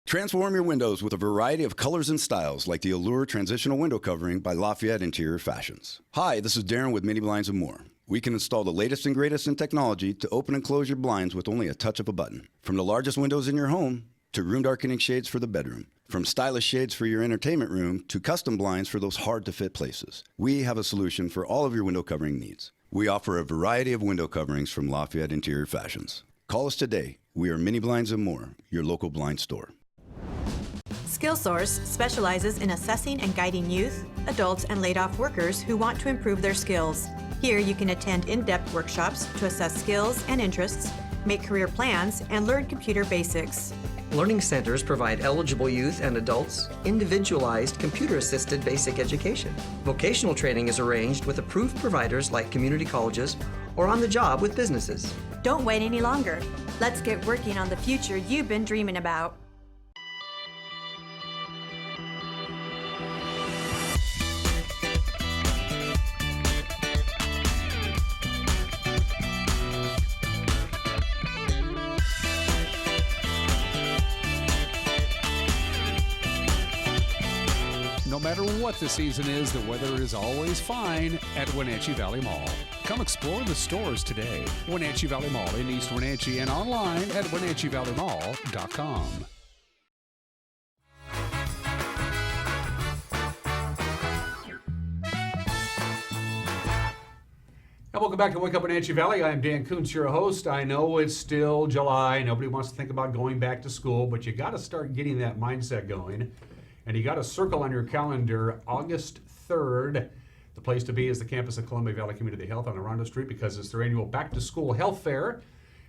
Transform your windows with a variety of colors and styles like the Allure Transitional Window Covering by Lafayette Interior Fashions. Hi, this is Darren with Mini Blinds and More. We can install the latest and greatest in technology to open and close your blinds with only a touch of a button. From the largest windows in your home to room darkening shades for the bedroom. From stylish shades for your entertainment room to custom blinds for those hard-to-fit places. We have a solution for all of your window covering needs. We offer a variety of window coverings from Lafayette Interior Fashions. Call us today. We are Mini Blinds and More, your local blind store. SkillSource specializes in assessing and guiding youth, adults, and laid-off workers who want to improve their skills. Here you can attend in-depth workshops to assess skills and interests, make career plans, and learn computer basics. Learning centers provide eligible youth and adults individualized computer-assisted basic education. Vocational training is arranged with approved providers like community colleges or on the job with businesses. Don't wait any longer. Let's get working on the future you've been dreaming about. No matter what the season is, the weather is always fine at Wenatchee Valley Mall. Come explore the stores today. Wenatchee Valley Mall in East Wenatchee and online at WenatcheeValleyMall.com. And welcome back to Wake Up Wenatchee Valley. I am Dan Kuntz, your host. I know it's still July. Nobody wants to think about going back to school, but you got to start getting that mindset going. And you got to circle on your calendar August 3rd. The place to be is the campus of Columbia Valley Community Health on Arundel Street because it's their annual back-to-school health fair.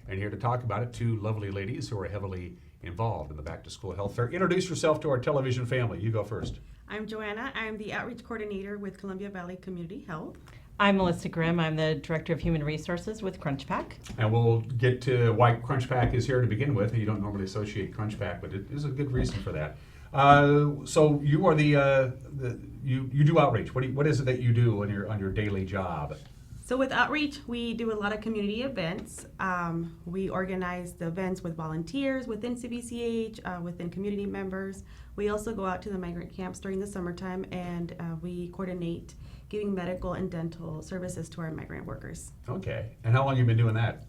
And here to talk about it, two lovely ladies who are heavily involved in the Back to School Health Fair. Introduce yourself to our television family. You go first. I'm Johanna. I'm the Outreach Coordinator with Columbia Valley Community Health. I'm Melissa Grimm. I'm the Director of Human Resources with CrunchPack. And we'll get to why CrunchPack is here to begin with. You don't normally associate CrunchPack, but it is a good reason for that. So you are you do outreach. What is it that you do on your daily job? So with Outreach, we do a lot of community events. We organize the events with volunteers within CVCH, within community members. We also go out to the migrant camps during the summertime, and we coordinate giving medical and dental services to our migrant workers. Okay. And how long have you been doing that?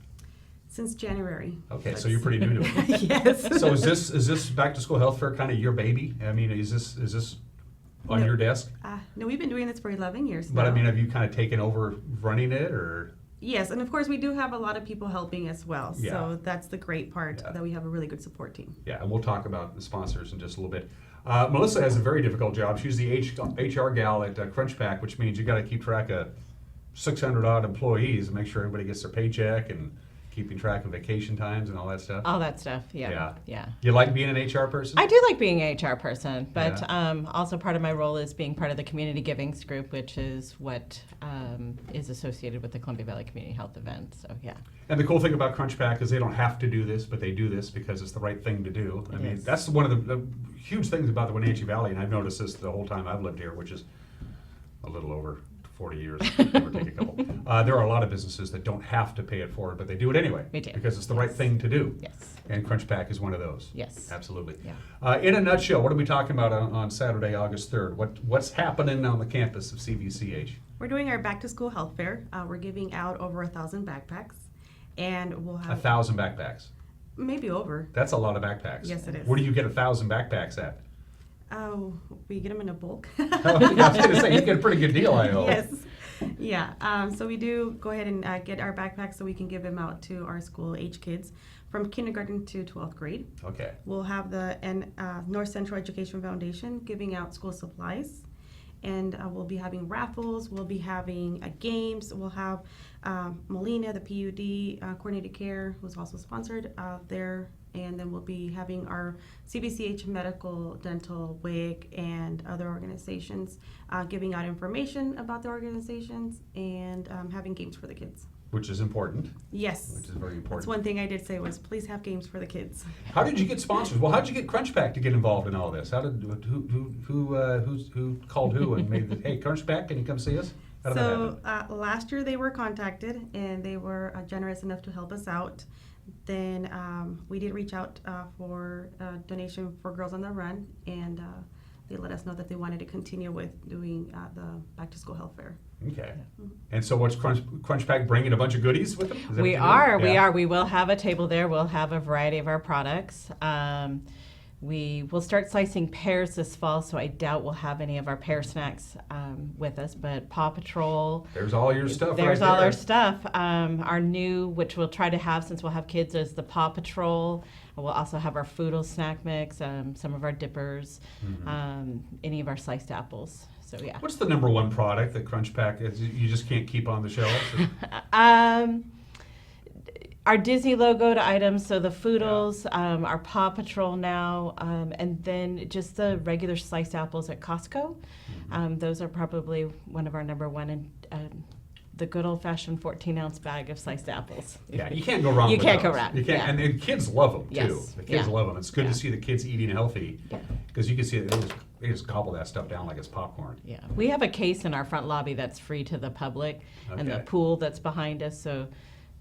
Since January. Okay, so you're pretty new to it. Yes. So is this Back to School Health Fair kind of your baby? I mean, is this on your desk? No, we've been doing this for 11 years But now. I mean, have you kind of taken over running it, or? Yes, and of course we do have a lot of people helping as well. Yeah. So that's the great part, that we have a really good support team. Yeah, and we'll talk about the sponsors in just a little bit. Melissa has a very difficult job. She's the HR gal at CrunchPack, which means you got to keep track of 600 odd employees and make sure everybody gets their paycheck and keeping track of vacation times and all that stuff. All that stuff, yeah. You like being an HR person? I do like being an HR person, but also part of my role is being part of the Community Givings group, which is what is associated with the Columbia Valley Community Health event, so yeah. And the cool thing about CrunchPack is they don't have to do this, but they do this because it's the right thing to do. I mean, that's one of the huge things about the Wenatchee Valley, and I've noticed this the whole time I've lived here, which is a little over 40 years, give or take a couple. There are a lot of businesses that don't have to pay it forward, but they do it anyway. We do. Because it's the right thing to do. Yes. And CrunchPack is one of those. Yes. Absolutely. Yeah. In a nutshell, what are we talking about on Saturday, August 3rd? What's happening on the campus of CVCH? We're doing our Back to School Health Fair. We're giving out over 1,000 backpacks, and we'll have 1,000 backpacks. Maybe over. That's a lot of backpacks. Yes, it is. Where do you get 1,000 backpacks at? Oh, we get them in a bulk. Oh, yeah, I was going to say, you get a pretty good deal, I hope. Yes. Yeah. So we do go ahead and get our backpacks so we can give them out to our school age kids from kindergarten to 12th grade. Okay. We'll have the North Central Education Foundation giving out school supplies. And we'll be having raffles, we'll be having games, we'll have Molina, the PUD, Coordinated Care, who's also sponsored there, and then we'll be having our CVCH Medical, Dental, WIC, and other organizations giving out information about the organizations and having games for the kids. Which is important. Yes. Which is very important. That's one thing I did say was please have games for the kids. How did you get sponsors? Well, how did you get CrunchPack to get involved in all this? How did who called who and made the, hey, CrunchPack, can you come see us? How did that happen? Last year they were contacted and they were generous enough to help us out. Then we did reach out for a donation for Girls on the Run, and they let us know that they wanted to continue with doing the Back to School Health Fair. Okay. And so what's CrunchPack bringing a bunch of goodies with them? Is that We what you're doing? are. We will have a table there. We'll have a variety of our products. We will start slicing pears this fall, so I doubt we'll have any of our pear snacks with us, but Paw Patrol. There's all your stuff. There's right all there. our stuff. Our new, which we'll try to have since we'll have kids, is the Paw Patrol. We'll also have our Foodle snack mix, some of our dippers, any of our sliced apples. So yeah. What's the number one product that CrunchPack is you just can't keep on the shelves? Our Disney logoed items, so the Foodles, our Paw Patrol now, and then just the regular sliced apples at Costco. Those are probably one of our number one, and the good old-fashioned 14-ounce bag of sliced apples. Yeah, you can't go wrong with You can't those. go wrong. You can't, and the kids love them, Yes. too. The kids Yeah. love them. It's good Yeah. to see the kids eating healthy, because you can see they just gobble that stuff down like it's popcorn. Yeah, we have a case in our front lobby that's free to the public, and the Okay. pool that's behind us, so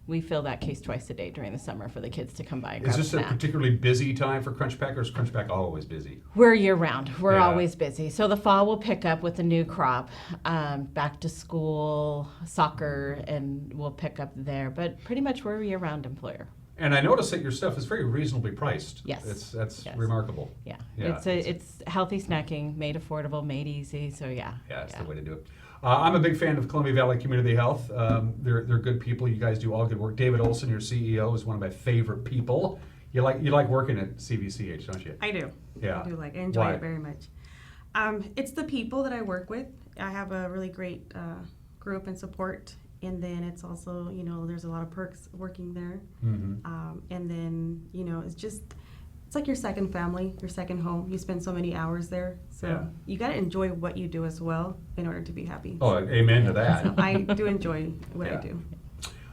we fill that case twice a day during the summer for the kids to come by and Is grab this a snack. particularly busy time for CrunchPack, or is CrunchPack always busy? We're year-round. We're Yeah. always busy. So the fall will pick up with the new crop, back to school, soccer, and we'll pick up there. But pretty much we're a year-round employer. And I noticed that your stuff is very reasonably priced. Yes. That's Yes. remarkable. Yeah. Yeah. It's healthy snacking, made affordable, made easy. So yeah. Yeah, that's the way to do it. I'm a big fan of Columbia Valley Community Health. They're good people. You guys do all good work. David Olson, your CEO, is one of my favorite people. You like working at CVCH, don't you? I do. Yeah. I do I enjoy Why? it very much. It's the people that I work with. I have a really great group and support, And then it's also, there's a lot of perks working there. Mm-hmm. And then, it's like your second family, your second home. You spend so many hours there. So you got to enjoy what you do as well in order to be happy. Oh, amen to that. So I do enjoy what I do.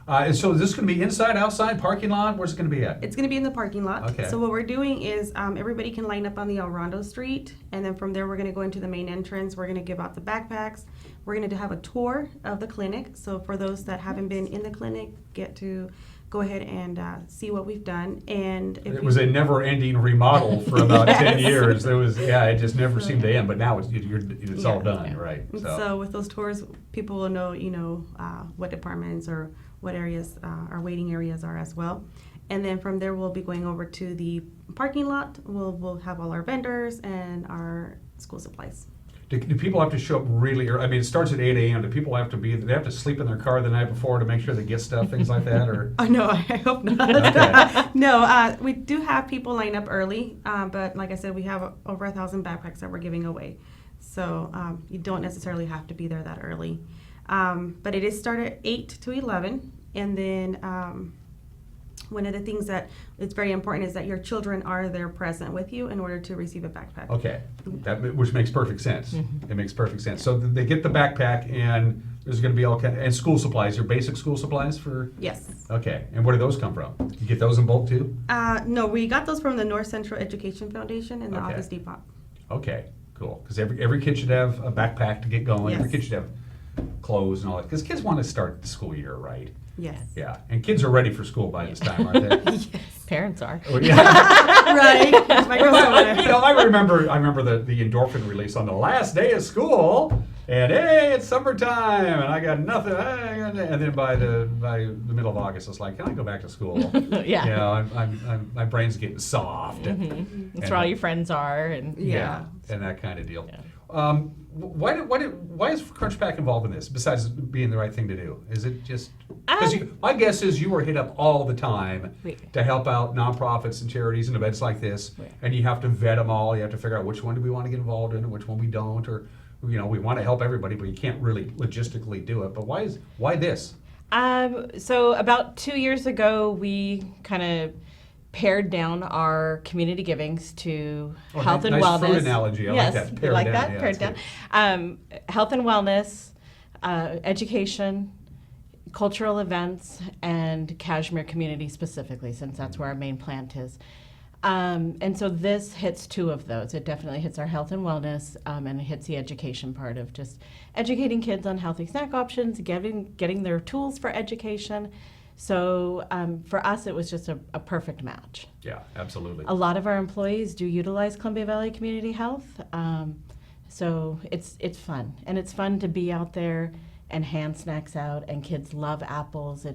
And so is this going to be inside, outside, parking lot? Where's it going to be at? It's going to be in the parking lot. Okay. So what we're doing is everybody can line up on the El Rondo Street, and then from there we're going to go into the main entrance. We're going to give out the backpacks. We're going to have a tour of the clinic. So for those that haven't been in the clinic, get to go ahead and see what we've done. And if it was a never-ending remodel for about 10 years. There was, it just never seemed to end. But now it's all done, right? So with those tours, people will know, what departments or what areas our waiting areas are as well. And then from there, we'll be going over to the parking lot. We'll have all our vendors and our school supplies. Do people have to show up really early? I mean, it starts at 8 a.m. Do people have to do they have to sleep in their car the night before to make sure they get stuff, things like that? Or Oh, no, I hope not. Okay. No, we do have people line up early, but like I said, we have over 1,000 backpacks that we're giving away. So you don't necessarily have to be there that early. But it is started at 8 to 11. And then one of the things that it's very important is that your children are there present with you in order to receive a backpack. Okay, which makes perfect sense. It makes perfect sense. So they get the backpack, and there's going to be all kind and school supplies. Your basic school supplies for? Yes. Okay, and where do those come from? You get those in bulk too? No, we got those from the North Central Education Foundation and the Okay. Office Depot. Okay, cool. Because every kid should have a backpack to get going. Yes. Every kid should have clothes and all that. Because kids want to start the school year right. Yes. Yeah, and kids are ready for school by this time, aren't they? Yes. Parents are. Oh, yeah. Right. I remember the endorphin release on the last day of school, and hey, it's summertime, and I got nothing. And then by the middle of August, it's like, can I go back to school? Yeah. You know, my brain's getting soft. That's where all your friends are, and and that kind of deal. Why is Crunch Pack involved in this? Besides being the right thing to do, is it just because my guess is you were hit up all the time to help out nonprofits and charities and events like this, and you have to vet them all. You have to figure out which one do we want to get involved in and which one we don't, or we want to help everybody, but you can't really logistically do it. But why this? So about 2 years ago, we kind of pared down our community givings to health and nice wellness. Fruit analogy. I yes, like that. Pared like down. that. Yeah, pared that's down. Health and wellness, education, cultural events, and Kashmir community specifically, since that's where our main plant is. And so this hits two of those. It definitely hits our health and wellness, and it hits the education part of just educating kids on healthy snack options, getting their tools for education. So for us, it was just a perfect match. Yeah, absolutely. A lot of our employees do utilize Columbia Valley Community Health, so it's fun, and it's fun to be out there and hand snacks out, and kids love apples.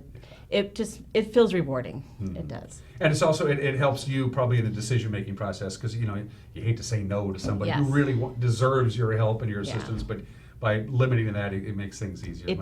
It feels rewarding. It does. And it's also it helps you probably in the decision making process, because you hate to say no to somebody who Yes. really deserves your help and your Yeah. assistance, but by limiting that, it makes things easier.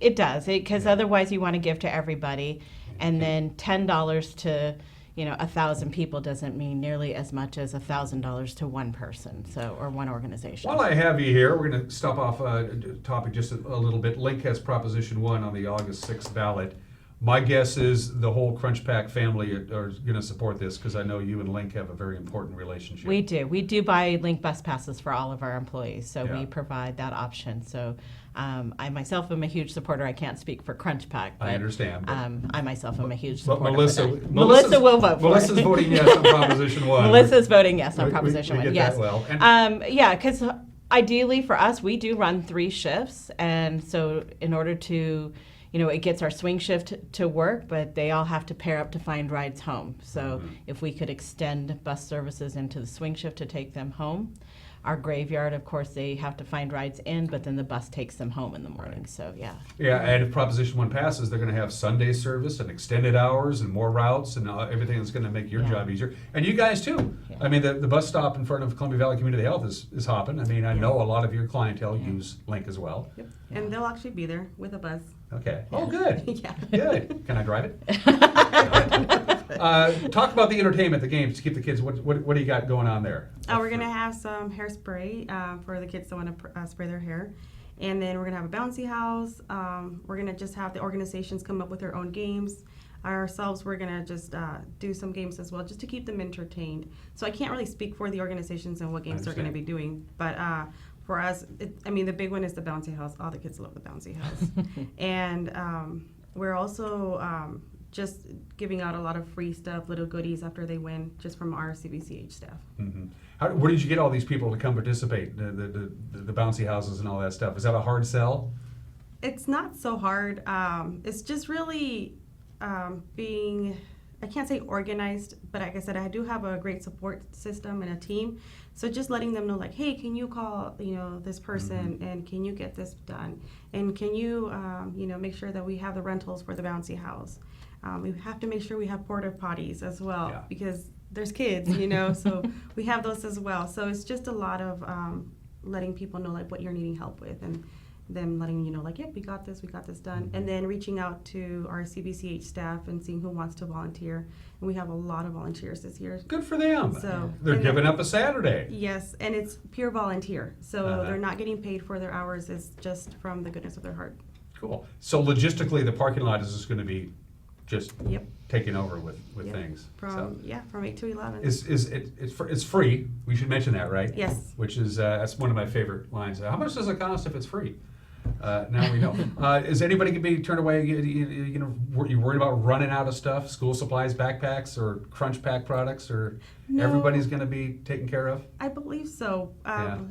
It does, because otherwise you want to give to everybody, and then $10 to 1,000 people doesn't mean nearly as much as $1,000 to one person, or one organization. While I have you here, we're going to stop off a topic just a little bit. Link has Proposition 1 on the August 6th ballot. My guess is the whole Crunch Pack family are going to support this, because I know you and Link have a very important relationship. We do. We do buy Link bus passes for all of our employees, so Yeah. we provide that option. So I myself am a huge supporter. I can't speak for Crunch Pack, but I understand. But I myself am a huge but supporter. Melissa will vote for Melissa's it. voting yes on Proposition 1. Melissa's voting yes on We Proposition 1. get Yes. that well. Yeah, because ideally for us, we do run 3 shifts, and so in order to it gets our swing shift to work, but they all have to pair up to find rides home. So if we could extend bus services into the swing shift to take them home. Our graveyard, of course, they have to find rides in, but then the bus takes them home in the morning. So, yeah. Yeah, and if Proposition 1 passes, they're going to have Sunday service and extended hours and more routes and everything that's going to make your job easier. And you guys, too. Yeah. I mean, the bus stop in front of Columbia Valley Community Health is hopping. I mean, I know a lot of your clientele use Link as well. Yep. Yeah. And they'll actually be there with a bus. Okay. Oh, good. Yeah. Good. Can I drive it? Talk about the entertainment, the games, to keep the kids. What do you got going on there? We're going to have some hairspray for the kids that want to spray their hair. And then we're gonna have a bouncy house. We're gonna just have the organizations come up with their own games. Ourselves, we're gonna just do some games as well, just to keep them entertained. So I can't really speak for the organizations and what games they're gonna be doing, but for us, the big one is the bouncy house. All the kids love the bouncy house. And we're also just giving out a lot of free stuff, little goodies after they win, just from our CBCH staff. Mm-hmm. Where did you get all these people to come participate? The bouncy houses and all that stuff. Is that a hard sell? It's not so hard. It's just really being, I can't say organized, but like I said, I do have a great support system and a team. So just letting them know, like, hey, can you call, this person, and can you get this done? And can you, make sure that we have the rentals for the bouncy house? We have to make sure we have porta potties as well, because there's kids, so we have those as well. So it's just a lot of letting people know, like, what you're needing help with, and them letting you know, like, yep, we got this done. And then reaching out to our CBCH staff and seeing who wants to volunteer. And we have a lot of volunteers this year. Good for them. So they're giving up a Saturday. Yes, and it's pure volunteer. So they're not getting paid for their hours. It's just from the goodness of their heart. Cool. So logistically, the parking lot is just going to be just taking over with things. From 8 to 11. It's free. We should mention that, right? Yes. Which is that's one of my favorite lines. How much does it cost if it's free? Now we know. Is anybody going to be turned away? Were you worried about running out of stuff? School supplies, backpacks, or crunch pack products, or No. everybody's going to be taken care of? I believe so.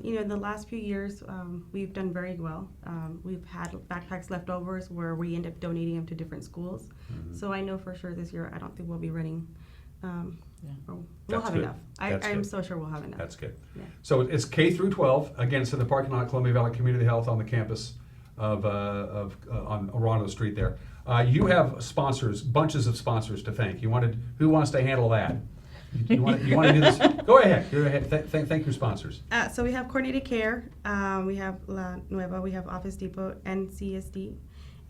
In the last few years, we've done very well. We've had backpacks leftovers where we end up donating them to different schools. So I know for sure this year, I don't think we'll be running. We'll That's have good. enough. That's I'm good. so sure we'll have enough. That's good. Yeah. So it's K through 12. Again, it's in the parking lot, Columbia Valley Community Health on the campus of on Orono Street there. You have sponsors, bunches of sponsors to thank. Who wants to handle that? You want to do this? Go ahead. Thank your sponsors. So we have Coordinated Care, we have La Nueva, we have Office Depot, NCSD,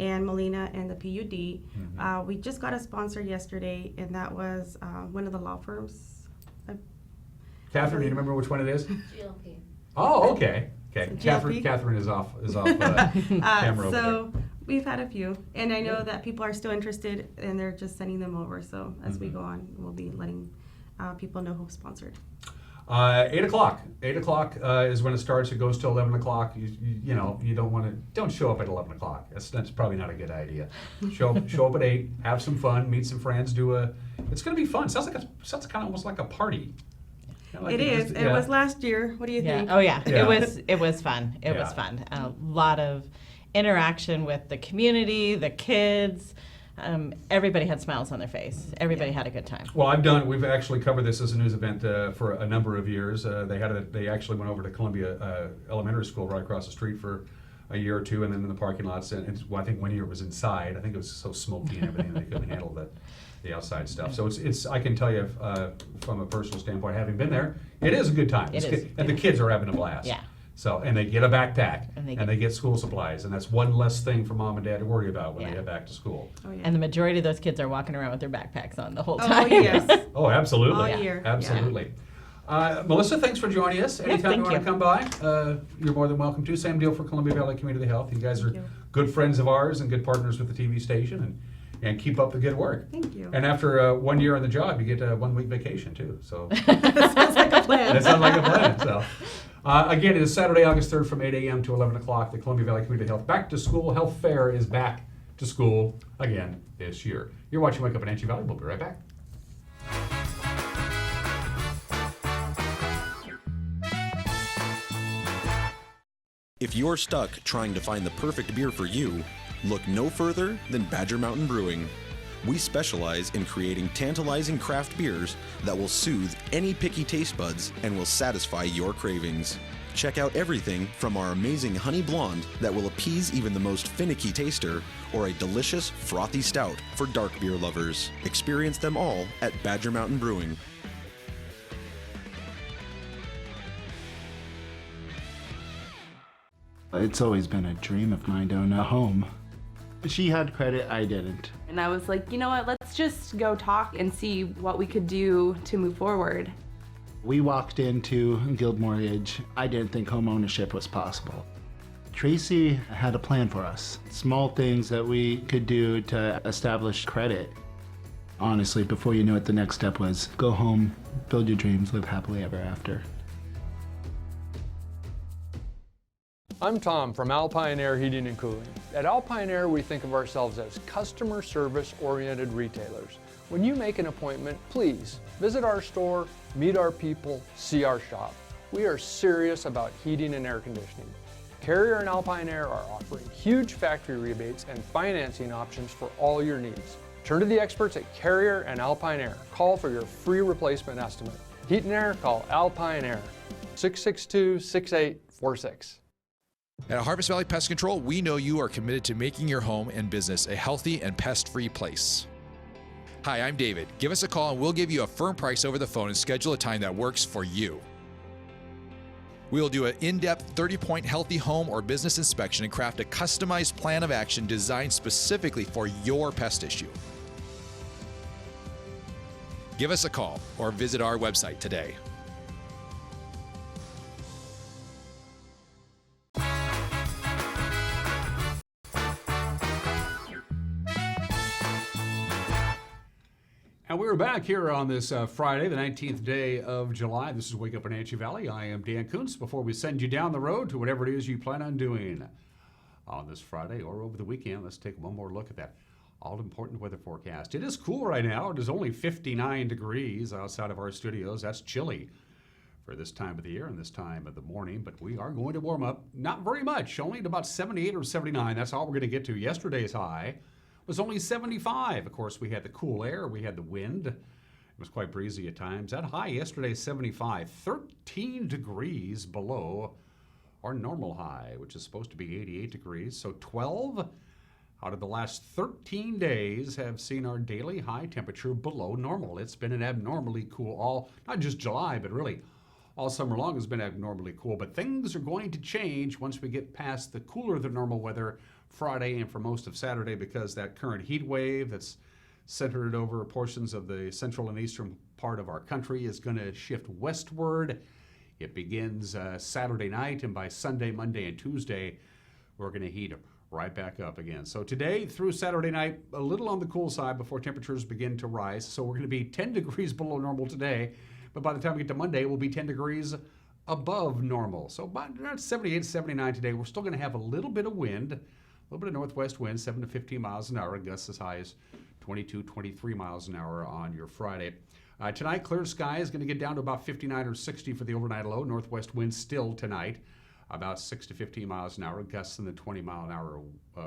and Molina and the PUD. We just got a sponsor yesterday, and that was one of the law firms. Catherine, do you remember which one it is? GLP. Oh, okay. Okay. GLP. Catherine is off camera over So we've had a few, and I know that people are still interested, and they're just sending them over. So as we go on, we'll be letting people know who's sponsored. 8 o'clock. 8 o'clock is when it starts. It goes till 11 o'clock. You don't show up at 11 o'clock. That's probably not a good idea. Show up at 8. Have some fun. Meet some friends. It's going to be fun. Sounds kind of almost like a party. It is. It was last year. What do you think? Oh yeah. It was fun. It was fun. A lot of interaction with the community, the kids. Everybody had smiles on their face. Everybody had a good time. Well, we've actually covered this as a news event for a number of years. They actually went over to Columbia Elementary School right across the street for a year or two, and then in the parking lots. And I think 1 year it was inside. I think it was so smoky and everything they couldn't handle the outside stuff. So it's I can tell you from a personal standpoint, having been there, it is a good time. And the kids are having a blast. Yeah. So, and they get a backpack, and they get school supplies, and that's one less thing for mom and dad to worry about when they head back to school. Oh, yeah. And the majority of those kids are walking around with their backpacks on the whole time. Oh, yes. Oh, absolutely. All year. Absolutely. Melissa, thanks for joining us. Anytime you want to come by, you're more than welcome to. Same deal for Columbia Valley Community Health. You guys are good friends of ours and good partners with the TV station, and keep up the good work. Thank you. And after 1 year on the job, you get a 1 week vacation too. So That sounds like a plan. that sounds like a plan. So. Again, it is Saturday, August 3rd from 8 a.m. to 11 o'clock. The Columbia Valley Community Health Back to School Health Fair is back to school again this year. You're watching Wake Up in Wenatchee Valley. We'll be right back. If you're stuck trying to find the perfect beer for you, look no further than Badger Mountain Brewing. We specialize in creating tantalizing craft beers that will soothe any picky taste buds and will satisfy your cravings. Check out everything from our amazing honey blonde that will appease even the most finicky taster, or a delicious frothy stout for dark beer lovers. Experience them all at Badger Mountain Brewing. It's always been a dream of mine to own a home. She had credit, I didn't. And I was like, you know what, let's just go talk and see what we could do to move forward. We walked into Guild Mortgage. I didn't think home ownership was possible. Tracy had a plan for us. Small things that we could do to establish credit. Honestly, before you knew it, the next step was go home, build your dreams, live happily ever after. I'm Tom from Alpine Air Heating and Cooling. At Alpine Air, we think of ourselves as customer service-oriented retailers. When you make an appointment, please visit our store, meet our people, see our shop. We are serious about heating and air conditioning. Carrier and Alpine Air are offering huge factory rebates and financing options for all your needs. Turn to the experts at Carrier and Alpine Air. Call for your free replacement estimate. Heat and air, call Alpine Air, 662-6846. At Harvest Valley Pest Control, we know you are committed to making your home and business a healthy and pest-free place. Hi, I'm David. Give us a call and we'll give you a firm price over the phone and schedule a time that works for you. We will do an in-depth 30-point healthy home or business inspection and craft a customized plan of action designed specifically for your pest issue. Give us a call or visit our website today. And we're back here on this Friday, the 19th day of July. This is Wake Up Wenatchee Valley. I am Dan Kuntz. Before we send you down the road to whatever it is you plan on doing on this Friday or over the weekend, let's take one more look at that all-important weather forecast. It is cool right now. It is only 59 degrees outside of our studios. That's chilly for this time of the year and this time of the morning, but we are going to warm up. Not very much, only to about 78 or 79. That's all we're going to get to. Yesterday's high was only 75. Of course, we had the cool air, we had the wind. It was quite breezy at times. That high yesterday, 75, 13 degrees below our normal high, which is supposed to be 88 degrees. So 12 out of the last 13 days have seen our daily high temperature below normal. It's been an abnormally cool all, not just July, but really all summer long has been abnormally cool. But things are going to change once we get past the cooler than normal weather Friday and for most of Saturday, because that current heat wave that's centered over portions of the central and eastern part of our country is going to shift westward. It begins Saturday night, and by Sunday, Monday, and Tuesday, we're going to heat right back up again. So today through Saturday night, a little on the cool side before temperatures begin to rise. So we're going to be 10 degrees below normal today, but by the time we get to Monday, we'll be 10 degrees above normal. So by 78, 79 today, we're still going to have a little bit of wind. A little bit of northwest wind, 7 to 15 miles an hour, gusts as high as 22, 23 miles an hour on your Friday. Tonight, clear sky is going to get down to about 59 or 60 for the overnight low. Northwest wind still tonight, about 6 to 15 miles an hour, gusts in the 20 mile an hour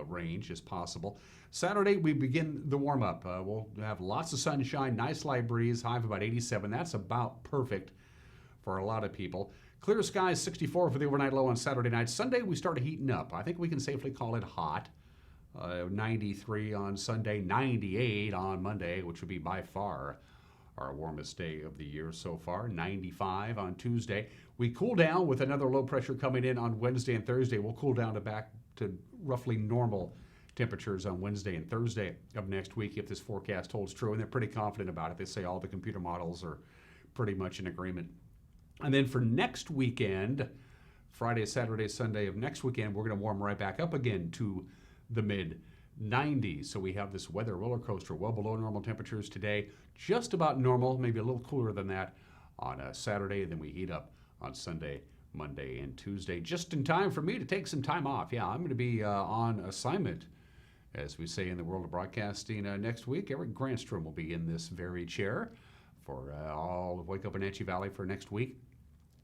range is possible. Saturday, we begin the warm up. We'll have lots of sunshine, nice light breeze, high of about 87. That's about perfect for a lot of people. Clear skies, 64 for the overnight low on Saturday night. Sunday, we start heating up. I think we can safely call it hot. 93 on Sunday, 98 on Monday, which would be by far our warmest day of the year so far. 95 on Tuesday. We cool down with another low pressure coming in on Wednesday and Thursday. We'll cool down to back to roughly normal temperatures on Wednesday and Thursday of next week if this forecast holds true, and they're pretty confident about it. They say all the computer models are pretty much in agreement. And then for next weekend, Friday, Saturday, Sunday of next weekend, we're going to warm right back up again to the mid-90s. So we have this weather roller coaster well below normal temperatures today, just about normal, maybe a little cooler than that on Saturday, and then we heat up on Sunday, Monday, and Tuesday, just in time for me to take some time off. Yeah, I'm going to be on assignment, as we say in the world of broadcasting, next week. Eric Grandstrom will be in this very chair for all of Wake Up Wenatchee Valley for next week.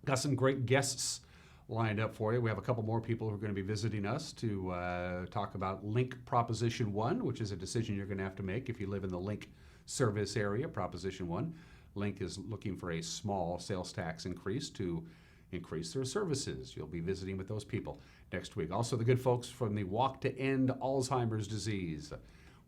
Got some great guests lined up for you. We have a couple more people who are going to be visiting us to talk about Link Proposition 1, which is a decision you're going to have to make if you live in the Link service area. Proposition 1. Link is looking for a small sales tax increase to increase their services. You'll be visiting with those people next week. Also, the good folks from the Walk to End Alzheimer's Disease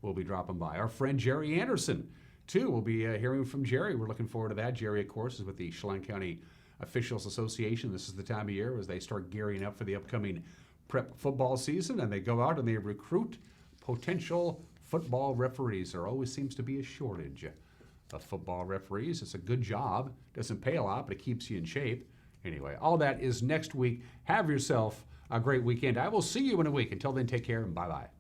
will be dropping by. Our friend Jerry Anderson, too, we'll be hearing from Jerry. We're looking forward to that. Jerry, of course, is with the Chelan County Officials Association. This is the time of year as they start gearing up for the upcoming prep football season, and they go out and they recruit potential football referees. There always seems to be a shortage of football referees. It's a good job. Doesn't pay a lot, but it keeps you in shape. Anyway, all that is next week. Have yourself a great weekend. I will see you in a week. Until then, take care and bye-bye.